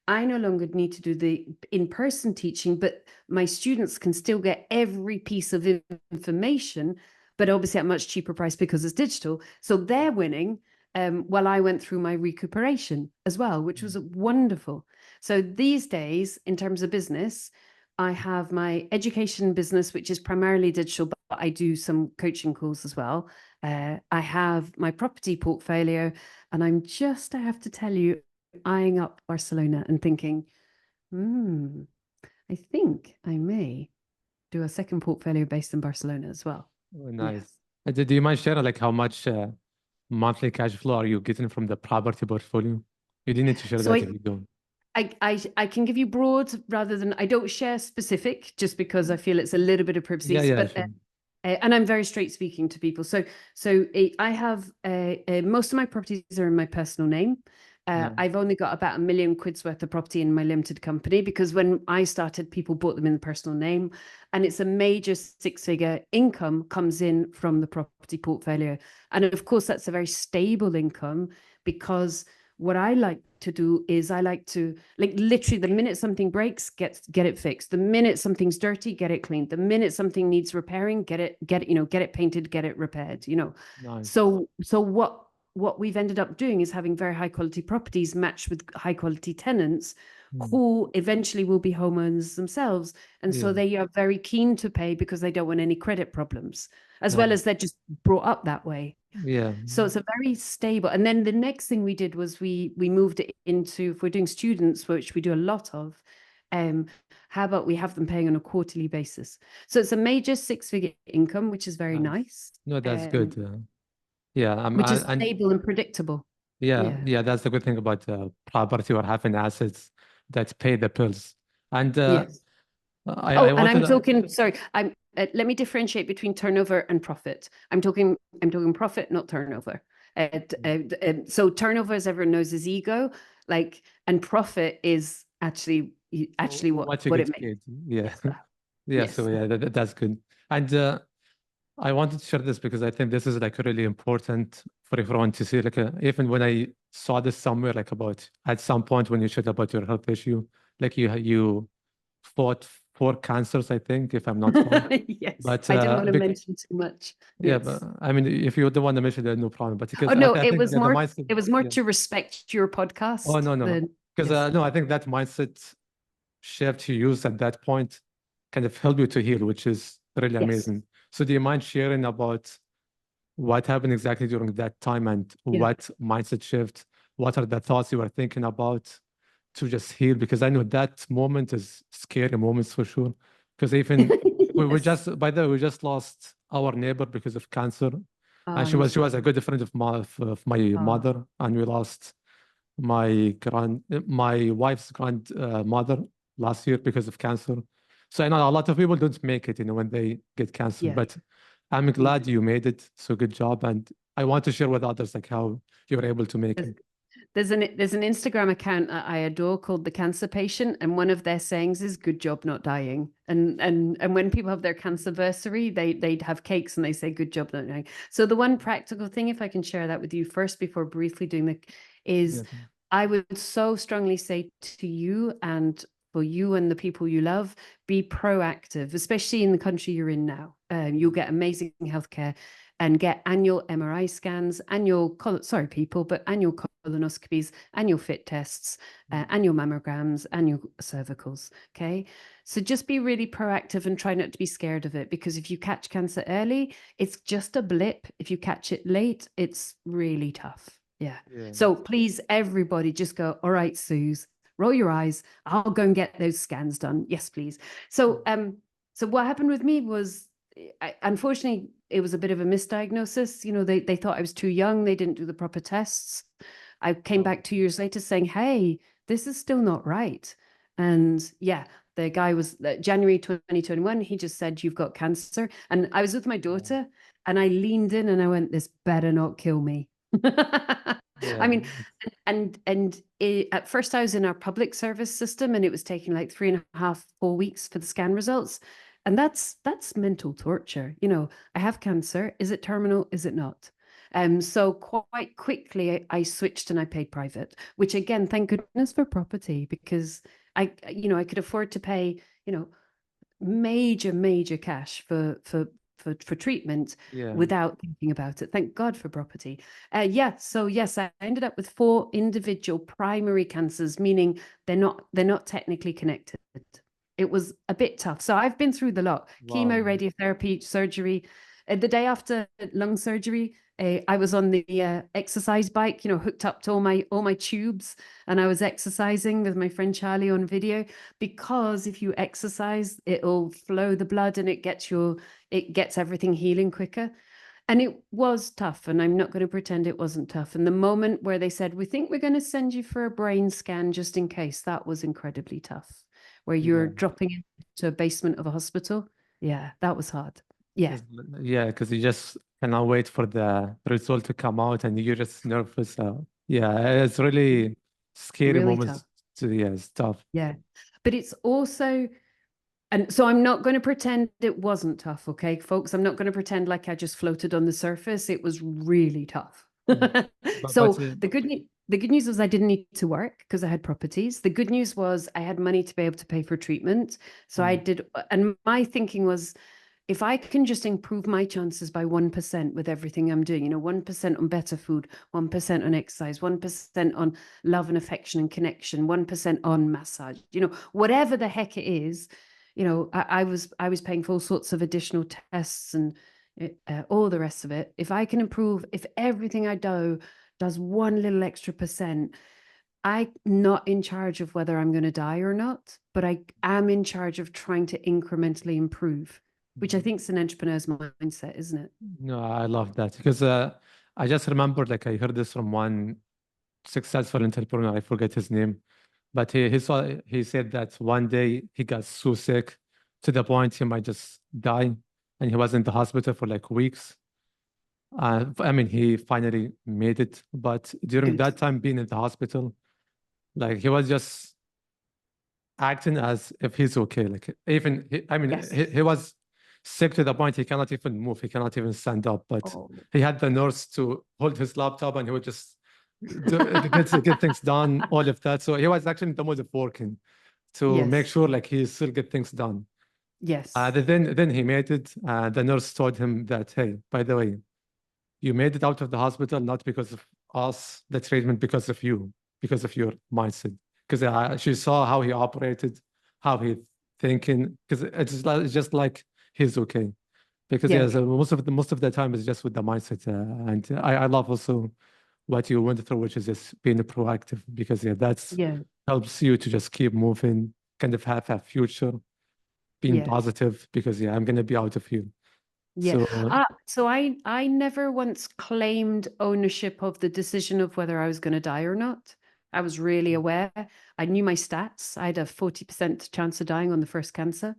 I no longer need to do the in-person teaching, but my students can still get every piece of information, but obviously at a much cheaper price because it's digital. So they're winning while I went through my recuperation as well, which was wonderful. So these days, in terms of business, I have my education business, which is primarily digital, but I do some coaching calls as well. I have my property portfolio, and I'm just, I have to tell you, eyeing up Barcelona and thinking, I think I may do a second portfolio based in Barcelona as well. Oh, Yeah. nice. Do you mind sharing like how much monthly cash flow are you getting from the property portfolio? You didn't need to share So that if you don't. I can give you broad rather than I don't share specific just because I feel it's a little bit of Yeah, privacy. yeah, But sure. and I'm very straight speaking to people. So I have most of my properties are in my personal name. No, I've only got about £1 million worth of property in my limited company because when I started, people bought them in the personal name, and it's a major six-figure income comes in from the property portfolio, and of course that's a very stable income because what I like to do is I like to like literally the minute something breaks, get it fixed. The minute something's dirty, get it cleaned. The minute something needs repairing, get it get it painted, get it repaired. nice. So what we've ended up doing is having very high quality properties matched with high quality tenants Mm, who eventually will be homeowners themselves. And yeah, so they are very keen to pay because they don't want any credit problems, as well nice. as they're just brought up that way. Yeah, So it's a very stable. And then the next thing we did was we moved it into, if we're doing students, which we do a lot of, how about we have them paying on a quarterly basis? So it's a major six-figure income, which is very nice. nice, No, that's good. Yeah, which is and stable and predictable. yeah, Yeah. yeah, that's the good thing about property or having assets that pay the bills. And Yes. I Oh, and wanted I'm talking, sorry, let me differentiate between turnover and profit. I'm talking profit, not turnover. So turnover, as everyone knows, is ego, like, and profit is actually what you what get it makes. paid. Yeah, Yes, that. yeah. So Yes. yeah, that's good. And I wanted to share this because I think this is like really important for everyone to see. Like even when I saw this somewhere, like about at some point when you shared about your health issue, like you fought for cancers, I think, if I'm not wrong. Yes. But I didn't want to mention too much. yeah, but Yes. I mean, if you don't want to mention that, no problem. But Oh because no, I think that the mindset, it was more yeah. to respect your Oh podcast no, no, than because yes. no, I think that mindset shift you used at that point kind of helped you to heal, which is really Yes. amazing. So do you mind sharing about what happened exactly during that time and Yeah. what mindset shift? What are the thoughts you were thinking about to just heal? Because I know that moment is scary moments for sure. Because even we Yes. just by the way, we just lost our neighbor because of cancer. Oh, And I'm she was a sorry. good friend of my Oh, mother, and we lost my wife's grandmother last year because of cancer. So I know a lot of people don't make it, when they get cancer, yeah. but I'm Yeah. glad you made it. So good job. And I want to share with others like how you were able to make There's, it. there's an Instagram account that I adore called The Cancer Patient, and one of their sayings is "Good job not dying." And when people have their cancerversary, they'd have cakes and they say "Good job not dying." So the one practical thing, if I can share that with you first before briefly doing is Yeah. I would so strongly say to you and for you and the people you love, be proactive, especially in the country you're in now. You'll get amazing healthcare and get annual MRI scans, annual colonoscopies, annual fit tests, annual mammograms, annual cervicals. Okay. So just be really proactive and try not to be scared of it, because if you catch cancer early, it's just a blip. If you catch it late, it's really tough. Yeah. Yeah. So please, everybody, just go, all right, Suze, roll your eyes. I'll go and get those scans done. Yes, please. So, so what happened with me was, unfortunately, it was a bit of a misdiagnosis. You know, they thought I was too young. They didn't do the proper tests. I came back 2 years later saying, hey, this is still not right. And yeah, the guy was January 2021. He just said, you've got cancer. And I was with my daughter and I leaned in and I went, this better not kill me. I mean, at first I was in our public service system and it was taking like 3.5, 4 weeks for the scan results. And that's mental torture. You know, I have cancer. Is it terminal? Is it not? So quite quickly I switched and I paid private, which again, thank goodness for property, because I could afford to pay, major cash for treatment without thinking about it. Thank God for property. So yes, I ended up with 4 individual primary cancers, meaning they're not technically connected. It was a bit tough. So I've been through the lot. Chemo, radiotherapy, surgery. The day after lung surgery, I was on the exercise bike, hooked up to all my tubes, and I was exercising with my friend Charlie on video, because if you exercise, it'll flow the blood and it gets everything healing quicker. And it was tough, and I'm not going to pretend it wasn't tough. And the moment where they said, we think we're going to send you for a brain scan just in case, that was incredibly tough, where you're dropping into a basement of a hospital. Yeah, that was hard. Yeah. Yeah, because you just cannot wait for the result to come out and you're just nervous. Yeah, it's really scary Really moments. tough. It's tough. Yeah. But it's also, and so I'm not going to pretend it wasn't tough, okay, folks? I'm not going to pretend like I just floated on the surface. It was really tough. So the good news was I didn't need to work because I had properties. The good news was I had money to be able to pay for treatment. So I did, and my thinking was, if I can just improve my chances by 1% with everything I'm doing, 1% on better food, 1% on exercise, 1% on love and affection and connection, 1% on massage, whatever the heck it is, I was paying for all sorts of additional tests and all the rest of it. If I can improve, if everything I do does 1 little extra percent, I'm not in charge of whether I'm going to die or not, but I am in charge of trying to incrementally improve, which I think is an entrepreneur's mindset, isn't it? No, I love that, because I just remember, like, I heard this from one successful entrepreneur. I forget his name, but he said that one day he got so sick to the point he might just die, and he was in the hospital for like weeks. I mean, he finally made it, but during that time being in the hospital, like, he was just acting as if he's okay. Like, even he was sick to the point he cannot even move, he cannot even stand up. But he had the nurse to hold his laptop, and he would just get things done, all of that. So he was actually in the mode of working to make sure like he still get things done. Yes. Then he made it. The nurse told him that, hey, by the way, you made it out of the hospital not because of us, the treatment, because of you, because of your mindset. Because she saw how he operated, how he thinking. Because it's just like he's okay. Because so most of the time it's just with the mindset. And I love also what you went through, which is just being proactive. Because that's helps you to just keep moving, kind of have a future, being positive. Because I'm gonna be out of here. Yeah. So I never once claimed ownership of the decision of whether I was going to die or not. I was really aware. I knew my stats. I had a 40% chance of dying on the first cancer.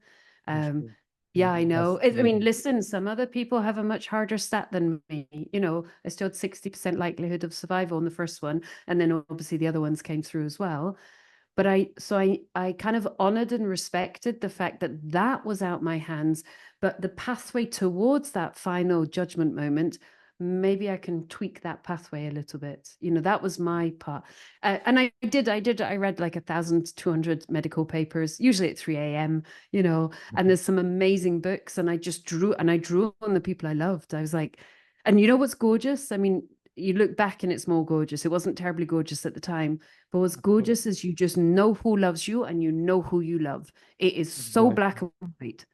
Yeah, I know. I mean, listen, some other people have a much harder stat than me. I still had 60% likelihood of survival on the first one. And then obviously the other ones came through as well. But I kind of honored and respected the fact that was out my hands. But the pathway towards that final judgment moment, maybe I can tweak that pathway a little bit. That was my part. And I read like 1,200 medical papers, usually at 3 a.m., and there's some amazing books. And I just drew on the people I loved. I was like, and what's gorgeous? I mean, you look back and it's more gorgeous. It wasn't terribly gorgeous at the time, but what's Of course. gorgeous is you just know who loves you and you know who you love. It is so black Exactly. and white.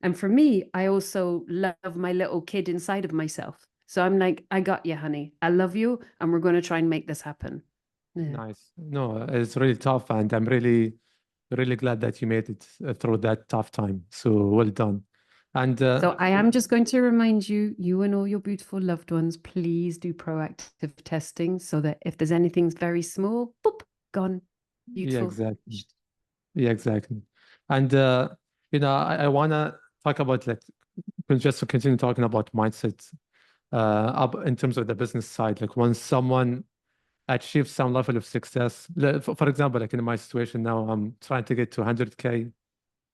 And for me, I also love my little kid inside of myself. So I'm like, I got you, honey. I love you, and we're going to try and make this happen. Yeah. Nice. No, it's really tough, and I'm really glad that you made it through that tough time. So well done. And So I am just going to remind you, you and all your beautiful loved ones, please do proactive testing so that if there's anything very small, boop, gone. yeah, Beautiful. exactly. Yeah, exactly. And I wanna talk about like just to continue talking about mindset up in terms of the business side. Like once someone achieves some level of success, for example, like in my situation now, I'm trying to get to 100K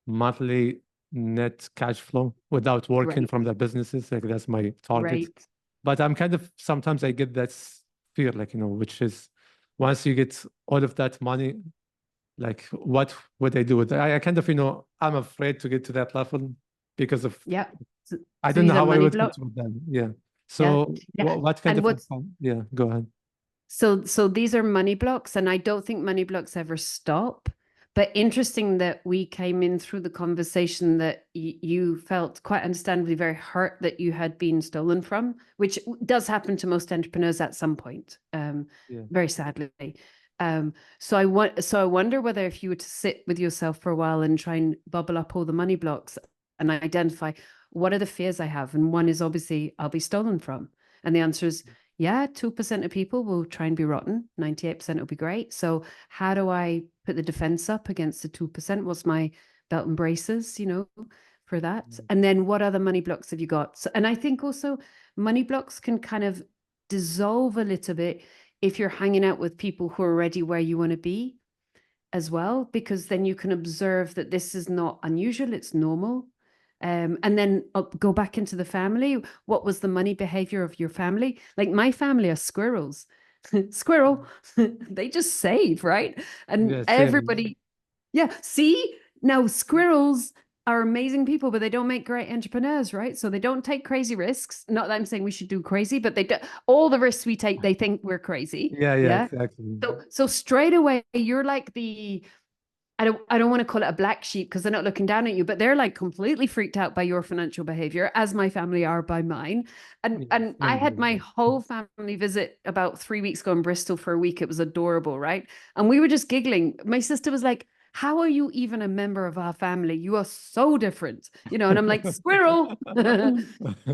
monthly net cash flow without working Great. from the businesses. Like that's my target. Great. But I'm kind of sometimes I get that fear, like, which is once you get all of that money, like what would I do with it? I kind of, I'm afraid to get to that level because of Yeah. So, I so don't know these are how I money would block. control them. Yeah. Yeah. So Yeah. what kind And of what's yeah, go ahead. so these are money blocks, and I don't think money blocks ever stop. But interesting that we came in through the conversation that you felt quite understandably very hurt that you had been stolen from, which does happen to most entrepreneurs at some point, Yeah. very sadly. So I wonder whether if you were to sit with yourself for a while and try and bubble up all the money blocks and identify what are the fears I have, and one is obviously I'll be stolen from, and the answer is yeah, 2% of people will try and be rotten, 98% will be great. So how do I put the defense up against the 2%? What's my belt and braces, for that? And then what other money blocks have you got? So, and I think also money blocks can kind of dissolve a little bit if you're hanging out with people who are already where you want to be as well, because then you can observe that this is not unusual, it's normal. And then go back into the family. What was the money behavior of your family? Like my family are squirrels. Squirrel, they just save, right? And Yeah, same. everybody, yeah. See, now squirrels are amazing people, but they don't make great entrepreneurs, right? So they don't take crazy risks. Not that I'm saying we should do crazy, but they do, all the risks we take, they think we're crazy. Yeah, Yeah. exactly. So straight away, you're like I don't want to call it a black sheep because they're not looking down at you, but they're like completely freaked out by your financial behavior, as my family are by mine. And Yeah, and I same had here. my whole family visit about 3 weeks ago in Bristol for a week. It was adorable, right? And we were just giggling. My sister was like, "How are you even a member of our family? You are so different." And I'm like, "Squirrel."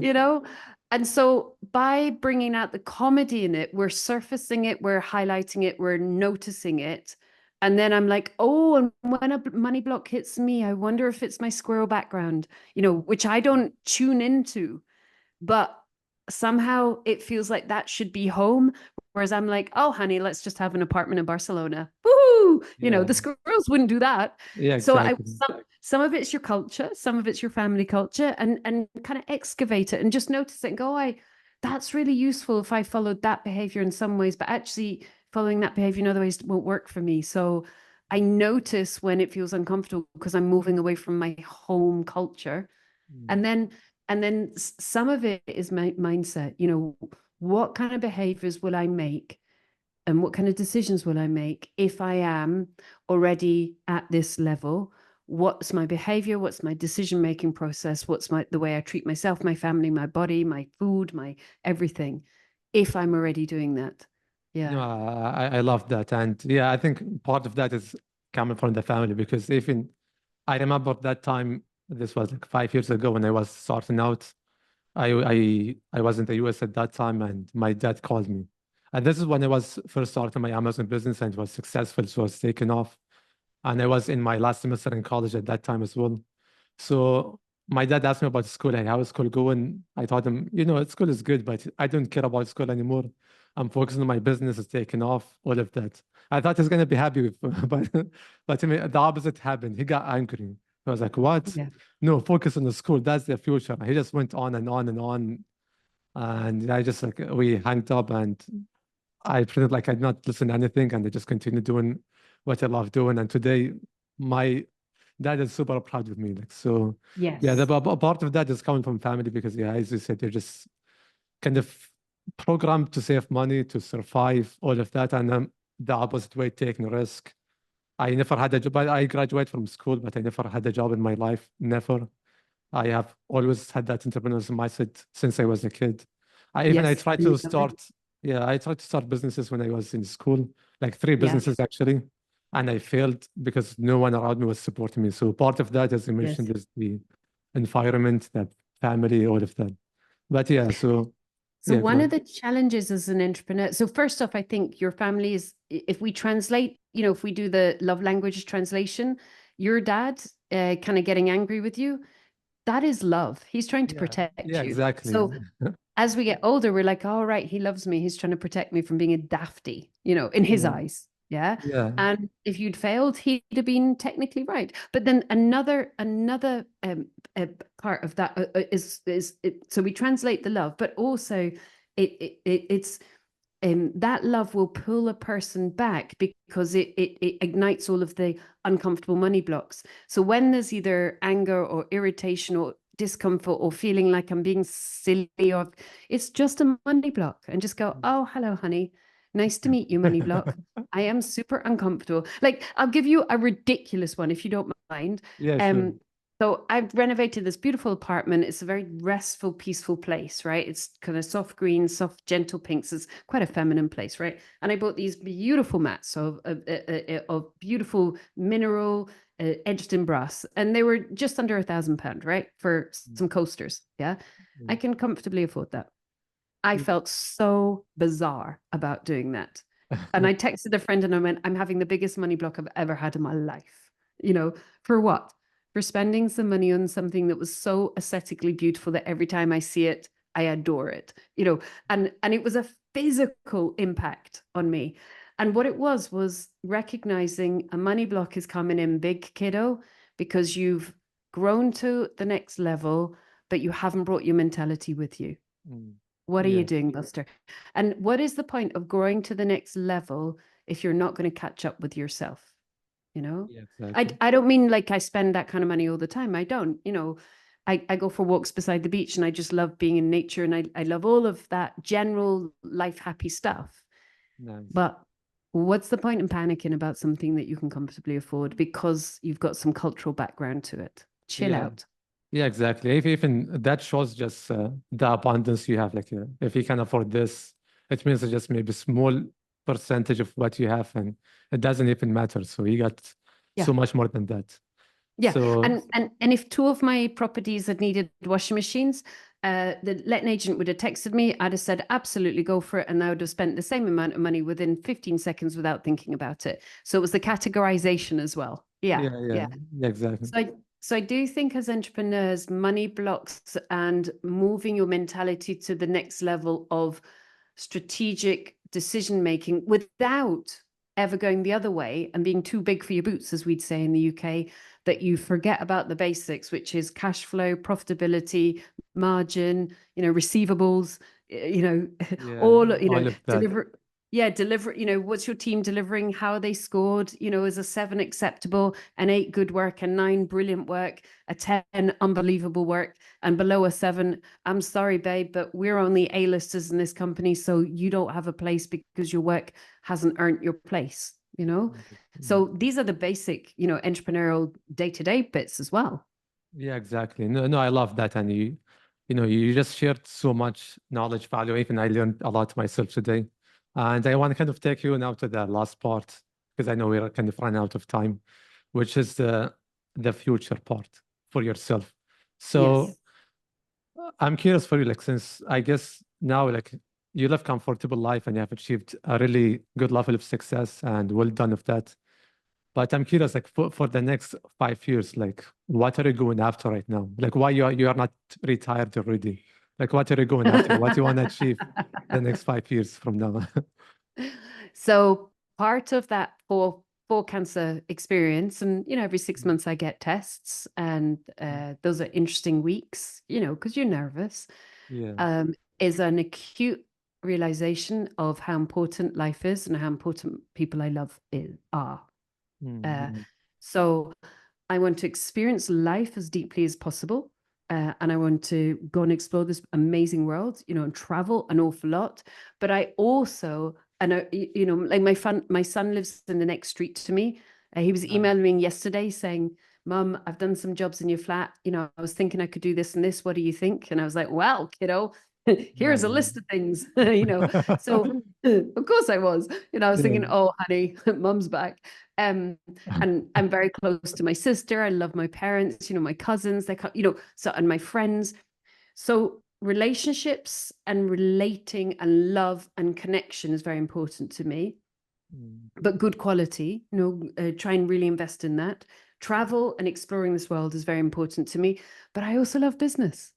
you know and so by bringing out the comedy in it, we're surfacing it, we're highlighting it, we're noticing it. And then I'm like, oh, and when a money block hits me, I wonder if it's my squirrel background, which I don't tune into, but somehow it feels like that should be home. Whereas I'm like, oh, honey, let's just have an apartment in Barcelona. Woohoo! Yeah. The squirrels wouldn't do that. Yeah, So exactly. some of it's your culture, some of it's your family culture, and kind of excavate it and just notice it and go, that's really useful if I followed that behavior in some ways, but actually following that behavior in other ways won't work for me. So I notice when it feels uncomfortable because I'm moving away from my home culture. Mm. And then some of it is my mindset. What kind of behaviors will I make and what kind of decisions will I make if I am already at this level? What's my behavior? What's my decision making process? What's the way I treat myself, my family, my body, my food, my everything, if I'm already doing that? No, Yeah. I love that. And yeah, I think part of that is coming from the family because even I remember that time, this was like 5 years ago when I was starting out. I was in the US at that time and my dad called me. And this is when I was first starting my Amazon business and it was successful. So it was taken off. And I was in my last semester in college at that time as well. So my dad asked me about school and how is school going. I told him, school is good, but I don't care about school anymore. I'm focusing on my business, it's taken off, all of that. I thought he's gonna be happy with, but to me, the opposite happened. He got angry. I was like, what? Yeah. No, focus on the school. That's the future. He just went on and on and on. And I just like we hanged up and I pretended like I'd not listened to anything and I just continued doing what I love doing. And today my dad is super proud of me. Like so yeah, Yes. part of that is coming from family because yeah, as you said, you're just kind of programmed to save money, to survive, all of that. And I'm the opposite way, taking risk. I never had a job. I graduated from school, but I never had a job in my life. Never. I have always had that entrepreneurial mindset since I was a kid. I Yes. tried to start, yeah, I tried to start businesses when I was in school, like three Yeah. businesses actually. And I failed because no one around me was supporting me. So part of that, as I Yes. mentioned, is the environment, the family, all of that. But yeah, So yeah, go one of on. the challenges as an entrepreneur, so first off, I think your family is, if we translate, if we do the love language translation, your dad kind of getting angry with you, that is love. He's trying to protect Yeah, you. exactly. So as we get older, we're like, all right, he loves me. He's trying to protect me from being a dafty, in his Yeah, eyes. Yeah. yeah, And if you'd failed, he'd have been technically right. But then another part of that so we translate the love, but also it's that love will pull a person back because it ignites all of the uncomfortable money blocks. So when there's either anger or irritation or discomfort or feeling like I'm being silly, or it's just a money block, and just go, oh, hello, honey. Nice to meet you, money block. I am super uncomfortable. Like, I'll give you a ridiculous one if you don't mind. yeah, sure. So I've renovated this beautiful apartment. It's a very restful, peaceful place, right? It's kind of soft green, soft, gentle pinks. It's quite a feminine place, right? And I bought these beautiful mats of beautiful mineral edged in brass, and they were just under £1,000, right, for some coasters. Yeah, I can comfortably afford that. I felt so bizarre about doing that. And I texted a friend and I went, I'm having the biggest money block I've ever had in my life. For what? For spending some money on something that was so aesthetically beautiful that every time I see it, I adore it. And it was a physical impact on me. And what it was recognizing a money block is coming in big, kiddo, because you've grown to the next level, but you haven't brought your mentality with you. What are you Yeah, doing, Buster? And what is the point of growing to the next level if you're not going to catch up with yourself? yeah, exactly. I don't mean like I spend that kind of money all the time. I don't. I go for walks beside the beach and I just love being in nature, and I love all of that general life happy stuff. Nice. But what's the point in panicking about something that you can comfortably afford because you've got some cultural background to it? Chill Yeah. out. Yeah, exactly. If even that shows just the abundance you have. Like, if you can afford this, it means it's just maybe small percentage of what you have, and it doesn't even matter. So you got Yeah. so much more than that. Yeah, So and if two of my properties had needed washing machines, the letting agent would have texted me. I'd have said, absolutely, go for it, and I would have spent the same amount of money within 15 seconds without thinking about it. So it was the categorization as well. Yeah, yeah, exactly. So I do think as entrepreneurs, money blocks and moving your mentality to the next level of strategic decision making without ever going the other way and being too big for your boots, as we'd say in the UK, that you forget about the basics, which is cash flow, profitability, margin, receivables, Yeah, all, all of that. deliver, what's your team delivering? How are they scored? Is a 7 acceptable, an 8 good work, a 9 brilliant work, a 10 unbelievable work, and below a 7, I'm sorry, babe, but we're only A-listers in this company, so you don't have a place because your work hasn't earned your place, So these are the basic, entrepreneurial day-to-day bits as well. Yeah, exactly. No, I love that. And you just shared so much knowledge, value. Even I learned a lot myself today. And I want to kind of take you now to the last part, because I know we're kind of running out of time, which is the future part for yourself. So Yes. I'm curious for you, like, since I guess now, like, you live comfortable life and you have achieved a really good level of success and well done of that. But I'm curious, like, for the next 5 years, like, what are you going after right now? Like, why you are not retired already? Like, what are you going after? What do you want to achieve the next 5 years from now? So part of that for cancer experience, and every 6 months I get tests, and those are interesting weeks, because you're nervous, Yeah. is an acute realization of how important life is and how important people I love are. Mm-hmm. So I want to experience life as deeply as possible. and I want to go and explore this amazing world, you know, and travel an awful lot. But I also, you know, like my son lives in the next street to me. He was emailing me yesterday saying, Mum, I've done some jobs in your flat. You know, I was thinking I could do this and this. What do you think? And I was like, well, kiddo, here's a list of things, you know. So of course I was, you know, I was thinking, oh, honey, Mum's back. And I'm very close to my sister. I love my parents, you know, my cousins, they come, you know, so, and my friends. So relationships and relating and love and connection is very important to me, but good quality, you know, try and really invest in that. Travel and exploring this world is very important to me, but I also love business.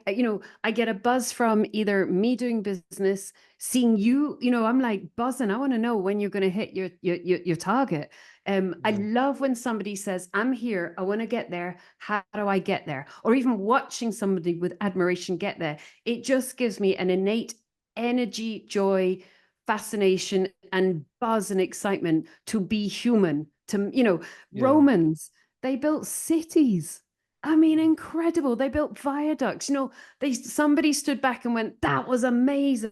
You know, I get a buzz from either me doing business, seeing you, you know, I'm like buzzing. I want to know when you're going to hit your target. I love when somebody says, I'm here, I want to get there. How do I get there? Or even watching somebody with admiration get there. It just gives me an innate energy, joy, fascination, and buzz and excitement to be human. To, you know, Romans, they built cities. I mean, incredible. They built viaducts. You know, somebody stood back and went, that was amazing.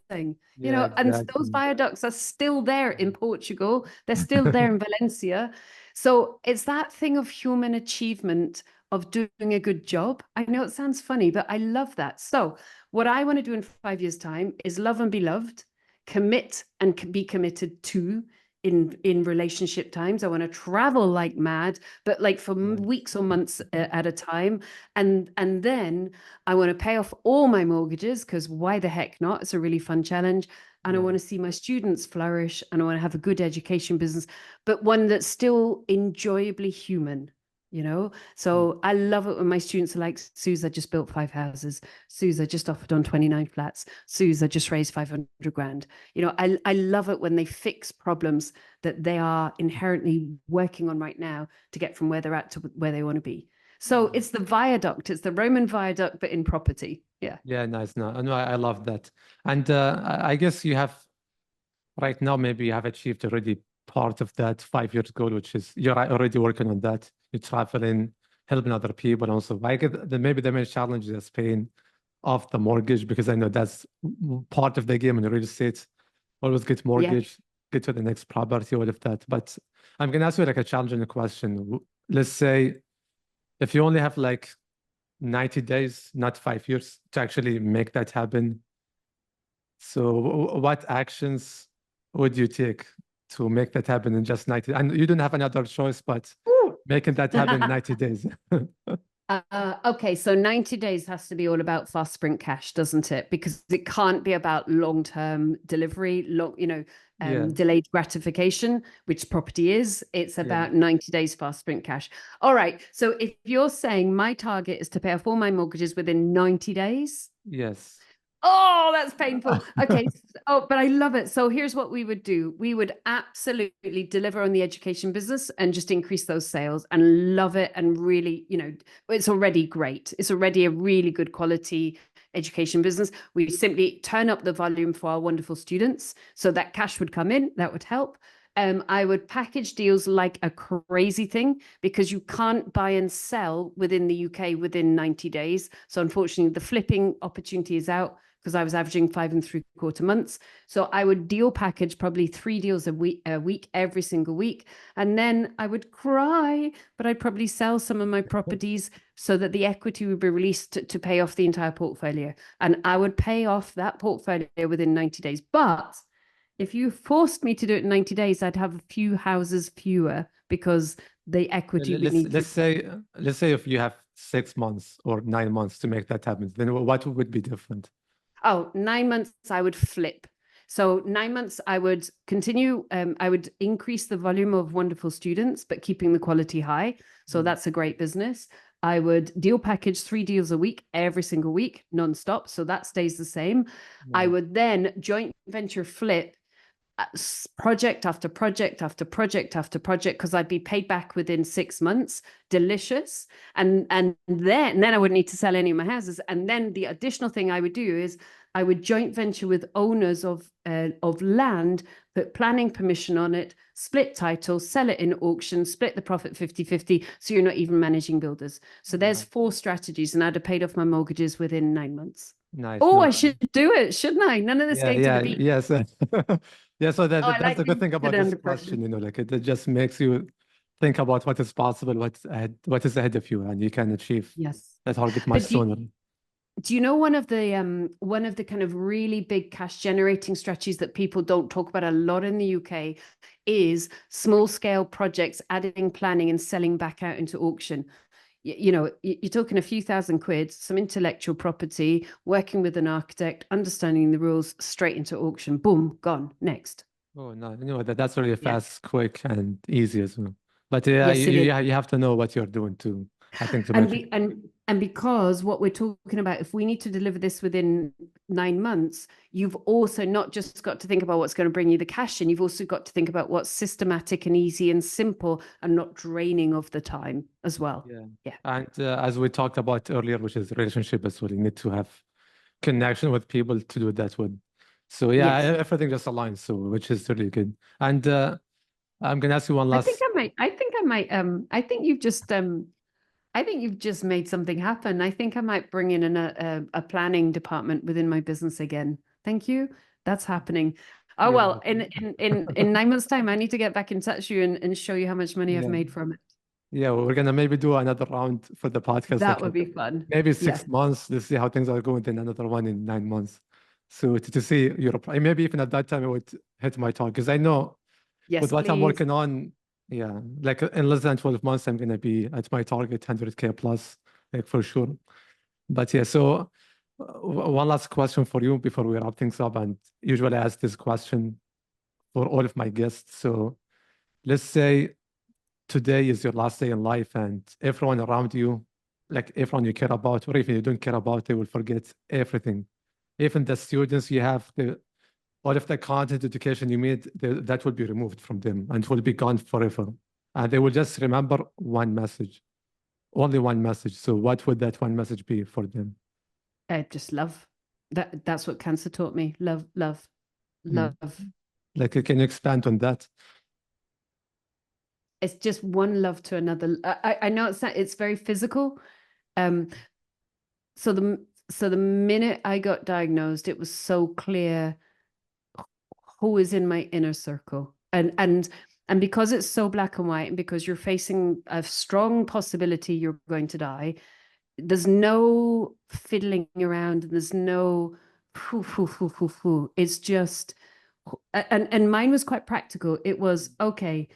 You know, and those viaducts are still there in Portugal. They're still there in Valencia. So it's that thing of human achievement, of doing a good job. I know it sounds funny, but I love that. So what I want to do in 5 years' time is love and be loved, commit and be committed to in relationship times. I want to travel like mad, but like for weeks or months at a time. And then I want to pay off all my mortgages, because why the heck not? It's a really fun challenge. And I want to see my students flourish, and I want to have a good education business, but one that's still enjoyably human. You know, so I love it when my students are like, Suze, I just built 5 houses. Suze, I just offered on 29 flats. Suze, I just raised 500 grand. You know, I love it when they fix problems that they are inherently working on right now to get from where they're at to where they want to be. So it's the viaduct, it's the Roman viaduct, but in property. Yeah. Yeah, nice. No, I love that. And I guess you have right now, maybe you have achieved already part of that 5 years goal, which is you're already working on that. You're traveling, helping other people. Also, I get maybe the main challenge is paying off the mortgage, because I know that's part of the game in real estate. Always get mortgage, get to the next property, all of that. But I'm gonna ask you like a challenging question. Let's say if you only have like 90 days, not 5 years, to actually make that happen. So what actions would you take to make that happen in just 90? And you don't have another choice, but making that happen in 90 days. Okay, so 90 days has to be all about fast sprint cash, doesn't it? Because it can't be about long-term delivery, delayed gratification, which property is. It's about 90 days fast sprint cash. All right, so if you're saying my target is to pay off all my mortgages within 90 days. Yes. Oh, that's painful. Okay. Oh, but I love it. So here's what we would do. We would absolutely deliver on the education business and just increase those sales and love it. And really, you know, it's already great. It's already a really good quality education business. We simply turn up the volume for our wonderful students, so that cash would come in. That would help. I would package deals like a crazy thing, because you can't buy and sell within the UK within 90 days. So unfortunately, the flipping opportunity is out, because I was averaging 5 3/4 months. So I would deal package probably 3 deals a week, every single week. And then I would cry, but I'd probably sell some of my properties so that the equity would be released to pay off the entire portfolio. And I would pay off that portfolio within 90 days. But if you forced me to do it in 90 days, I'd have a few houses fewer, because the equity would need let's say if you have 6 months or 9 months to make that happen, then what would be different? Oh, 9 months, I would flip. So 9 months, I would continue. I would increase the volume of wonderful students, but keeping the quality high. So that's a great business. I would deal package 3 deals a week, every single week, nonstop. So that stays the same. I would then joint venture flip project after project after project after project, because I'd be paid back within 6 months. Delicious. And then I wouldn't need to sell any of my houses. And then the additional thing I would do is I would joint venture with owners of land, put planning permission on it, split title, sell it in auction, split the profit 50-50. So you're not even managing builders. So there's 4 strategies, and I'd have paid off my mortgages within 9 months. Nice. Oh, No, I should do it, shouldn't I? None of this going to the beach. yes. Yeah, so Oh, I that's like the good being thing about good this under pressure. question, like it just makes you think about what is possible, what is ahead of you, and you can achieve Yes. that target But much sooner. do you know one of the kind of really big cash generating strategies that people don't talk about a lot in the UK is small scale projects, adding planning and selling back out into auction. You're talking a few £1,000, some intellectual property, working with an architect, understanding the rules, straight into auction. Boom, gone. Next. Oh no, that's really Yeah. fast, quick, and easy as well. But yeah, Yes, it is. you have to know what you're doing too, I think, to make it. And because what we're talking about, if we need to deliver this within 9 months, you've also not just got to think about what's going to bring you the cash in, you've also got to think about what's systematic and easy and simple and not draining of the time as well. Yeah. And as we talked about earlier, which is relationship as well, you need to have connection with people to do that with. So yeah, Yes. everything just aligns, so which is really good. And I'm gonna ask you one I think last. I might I think you've just made something happen. I think I might bring in a planning department within my business again. Thank you. That's happening. Oh, You're well, welcome. in 9 months' time, I need to get back in touch with you and show you how much money I've Yeah. made from it. Yeah, we're gonna maybe do another round for the podcast, That like would be fun. maybe 6 Yes. months. Let's see how things are going, then another one in 9 months. So to see Europe, maybe even at that time I would hit my target, because I know Yes, with what I'm please. working on, yeah, like in less than 12 months, I'm gonna be at my target 100K plus, like for sure. But yeah, so one last question for you before we wrap things up, and usually I ask this question for all of my guests. So let's say today is your last day in life, and everyone around you, like everyone you care about, or even you don't care about, they will forget everything. Even the students you have, all of the content education you made, that will be removed from them and will be gone forever. And they will just remember one message, only one message. So what would that one message be for them? Just love. That's what cancer taught me. Love, love, Mm. love. Like, can you expand on that? It's just one love to another. I know it's very physical. Um, so the minute I got diagnosed, it was so clear who is in my inner circle. And because it's so black and white, and because you're facing a strong possibility you're going to die, there's no fiddling around, and there's no it's just and mine was quite practical. It was, okay,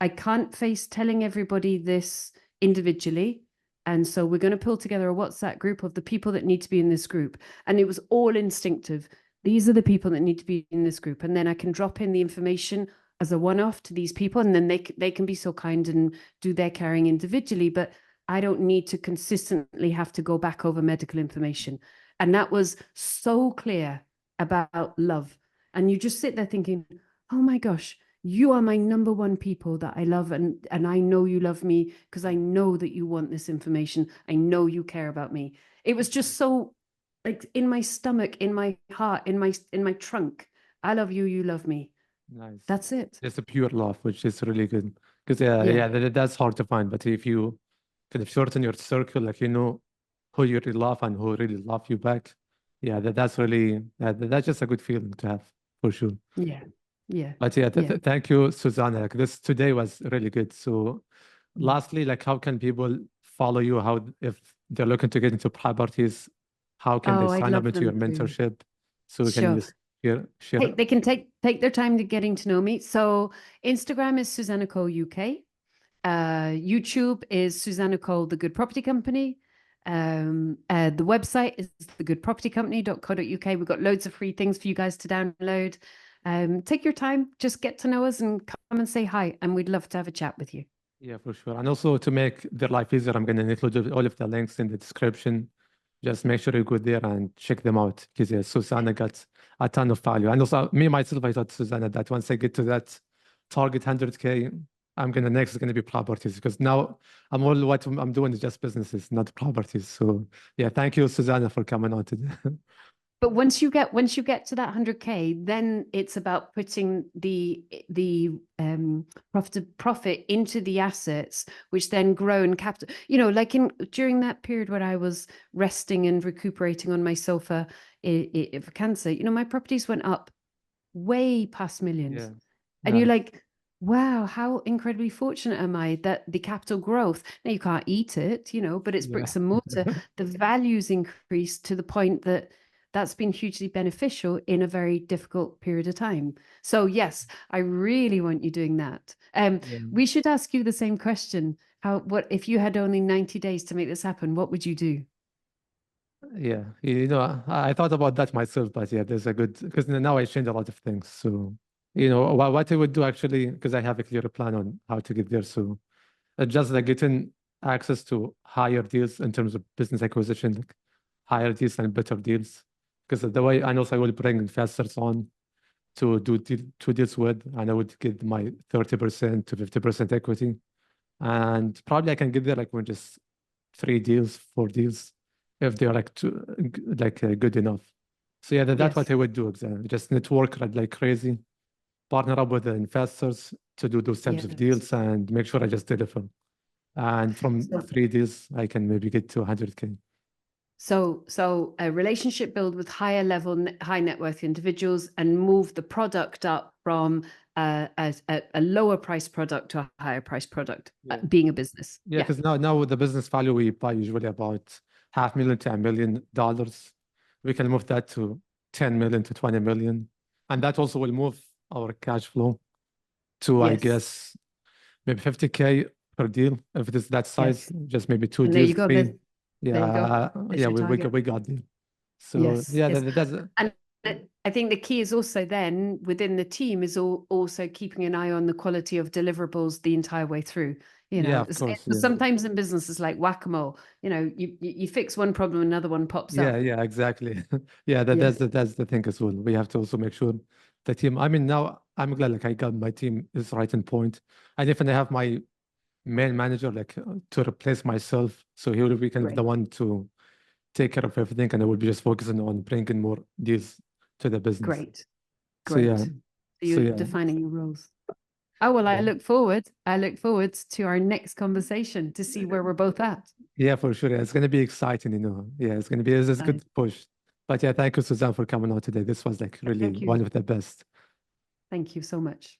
I can't face telling everybody this individually. And so we're going to pull together a WhatsApp group of the people that need to be in this group. And it was all instinctive. These are the people that need to be in this group. And then I can drop in the information as a one-off to these people. And then they can be so kind and do their caring individually. But I don't need to consistently have to go back over medical information. And that was so clear about love. And you just sit there thinking, oh my gosh, you are my number one people that I love. And I know you love me because I know that you want this information. I know you care about me. It was just so like in my stomach, in my heart, in my trunk. I love you, you love me. Nice. That's it. It's a pure love, which is really good. Because Yeah. that's hard to find. But if you kind of shorten your circle, like you know who you really love and who really love you back, yeah, that's really that's just a good feeling to have for sure. Yeah. Yeah. But yeah, Yeah. thank you, Susannah. Like this today was really good. So Mm. lastly, like how can people follow you? How if they're looking to get into properties, how can they Oh, I'd sign up love into your them to. mentorship? So can you Sure. just share? Hey, they can take their time to getting to know me. So Instagram is Susannah Cole UK. YouTube is Susannah Cole, The Good Property Company. The website is thegoodpropertycompany.co.uk. We've got loads of free things for you guys to download. Take your time, just get to know us and come and say hi. And we'd love to have a chat with you. Yeah, for sure. And also to make their life easier, I'm going to include all of the links in the description. Just make sure you go there and check them out, because yeah, Susannah got a ton of value. And also me myself, I thought, Susannah, that once I get to that target 100K, I'm gonna next is gonna be properties, because now what I'm doing is just businesses, not properties. So yeah, thank you, Susannah, for coming on today. But once you get to that 100K, then it's about putting the profit into the assets, which then grow in capital. You know, like during that period when I was resting and recuperating on my sofa for cancer, you know, my properties went up way past millions. Yeah. And you're Nice. like, wow, how incredibly fortunate am I that the capital growth, now you can't eat it, you know, but it's Yeah. bricks and mortar. The values increased to the point that that's been hugely beneficial in a very difficult period of time. So yes, I really want you doing that. Yeah. We should ask you the same question. What if you had only 90 days to make this happen, what would you do? Yeah. You know, I thought about that myself, but yeah, there's a good, because now I changed a lot of things. So, you know, what I would do actually, because I have a clear plan on how to get there. So, just like getting access to higher deals in terms of business acquisition, like higher deals and better deals. Because the way, and also I will bring investors on to do two deals with, and I would get my 30% to 50% equity. And probably I can get there like with just 3 deals, 4 deals, if they're like good enough. So yeah, that's what Yes. I would do exactly. Just network like crazy, partner up with the investors to do those types of Yes. deals and make sure I just deliver. And from So 3 deals, I can maybe get to 100K. So a relationship build with higher level, high net worth individuals, and move the product up from a lower price product to a higher price product, Yeah. being a business. Yeah, Yeah, because now with the business value we buy usually about $500,000 to $1 million. We can move that to 10 million to 20 million. And that also will move our cash flow to, I yes, guess, maybe 50K per deal. If it is that size, yes. just maybe two And there deals, you go. three. There you go. There's Yeah, your target. we got there. So Yes, yeah, yes. that's And I think the key is also then within the team is also keeping an eye on the quality of deliverables the entire way through. You yeah, know, of course, yeah. sometimes in business it's like whack-a-mole. You know, you fix one problem, another one pops Yeah, up. yeah, exactly. Yeah, Yeah, that's the thing as well. We have to also make sure the team. I mean, now I'm glad like I got my team is right in point, and even I have my main manager like to replace myself, so he will be kind of the great, one to take care of everything, and I will be just focusing on bringing more deals to the business. great, So great. yeah, So so you're yeah, defining your roles. Oh, well, yeah, I look forward to our next conversation to see where we're both at. yeah, for sure. Yeah, it's gonna be exciting, you know. Yeah, it's gonna be it's a Uh, good push. But yeah, thank you, Suzanne, for coming on today. This was like really Thank one you. of the best. Thank you so much.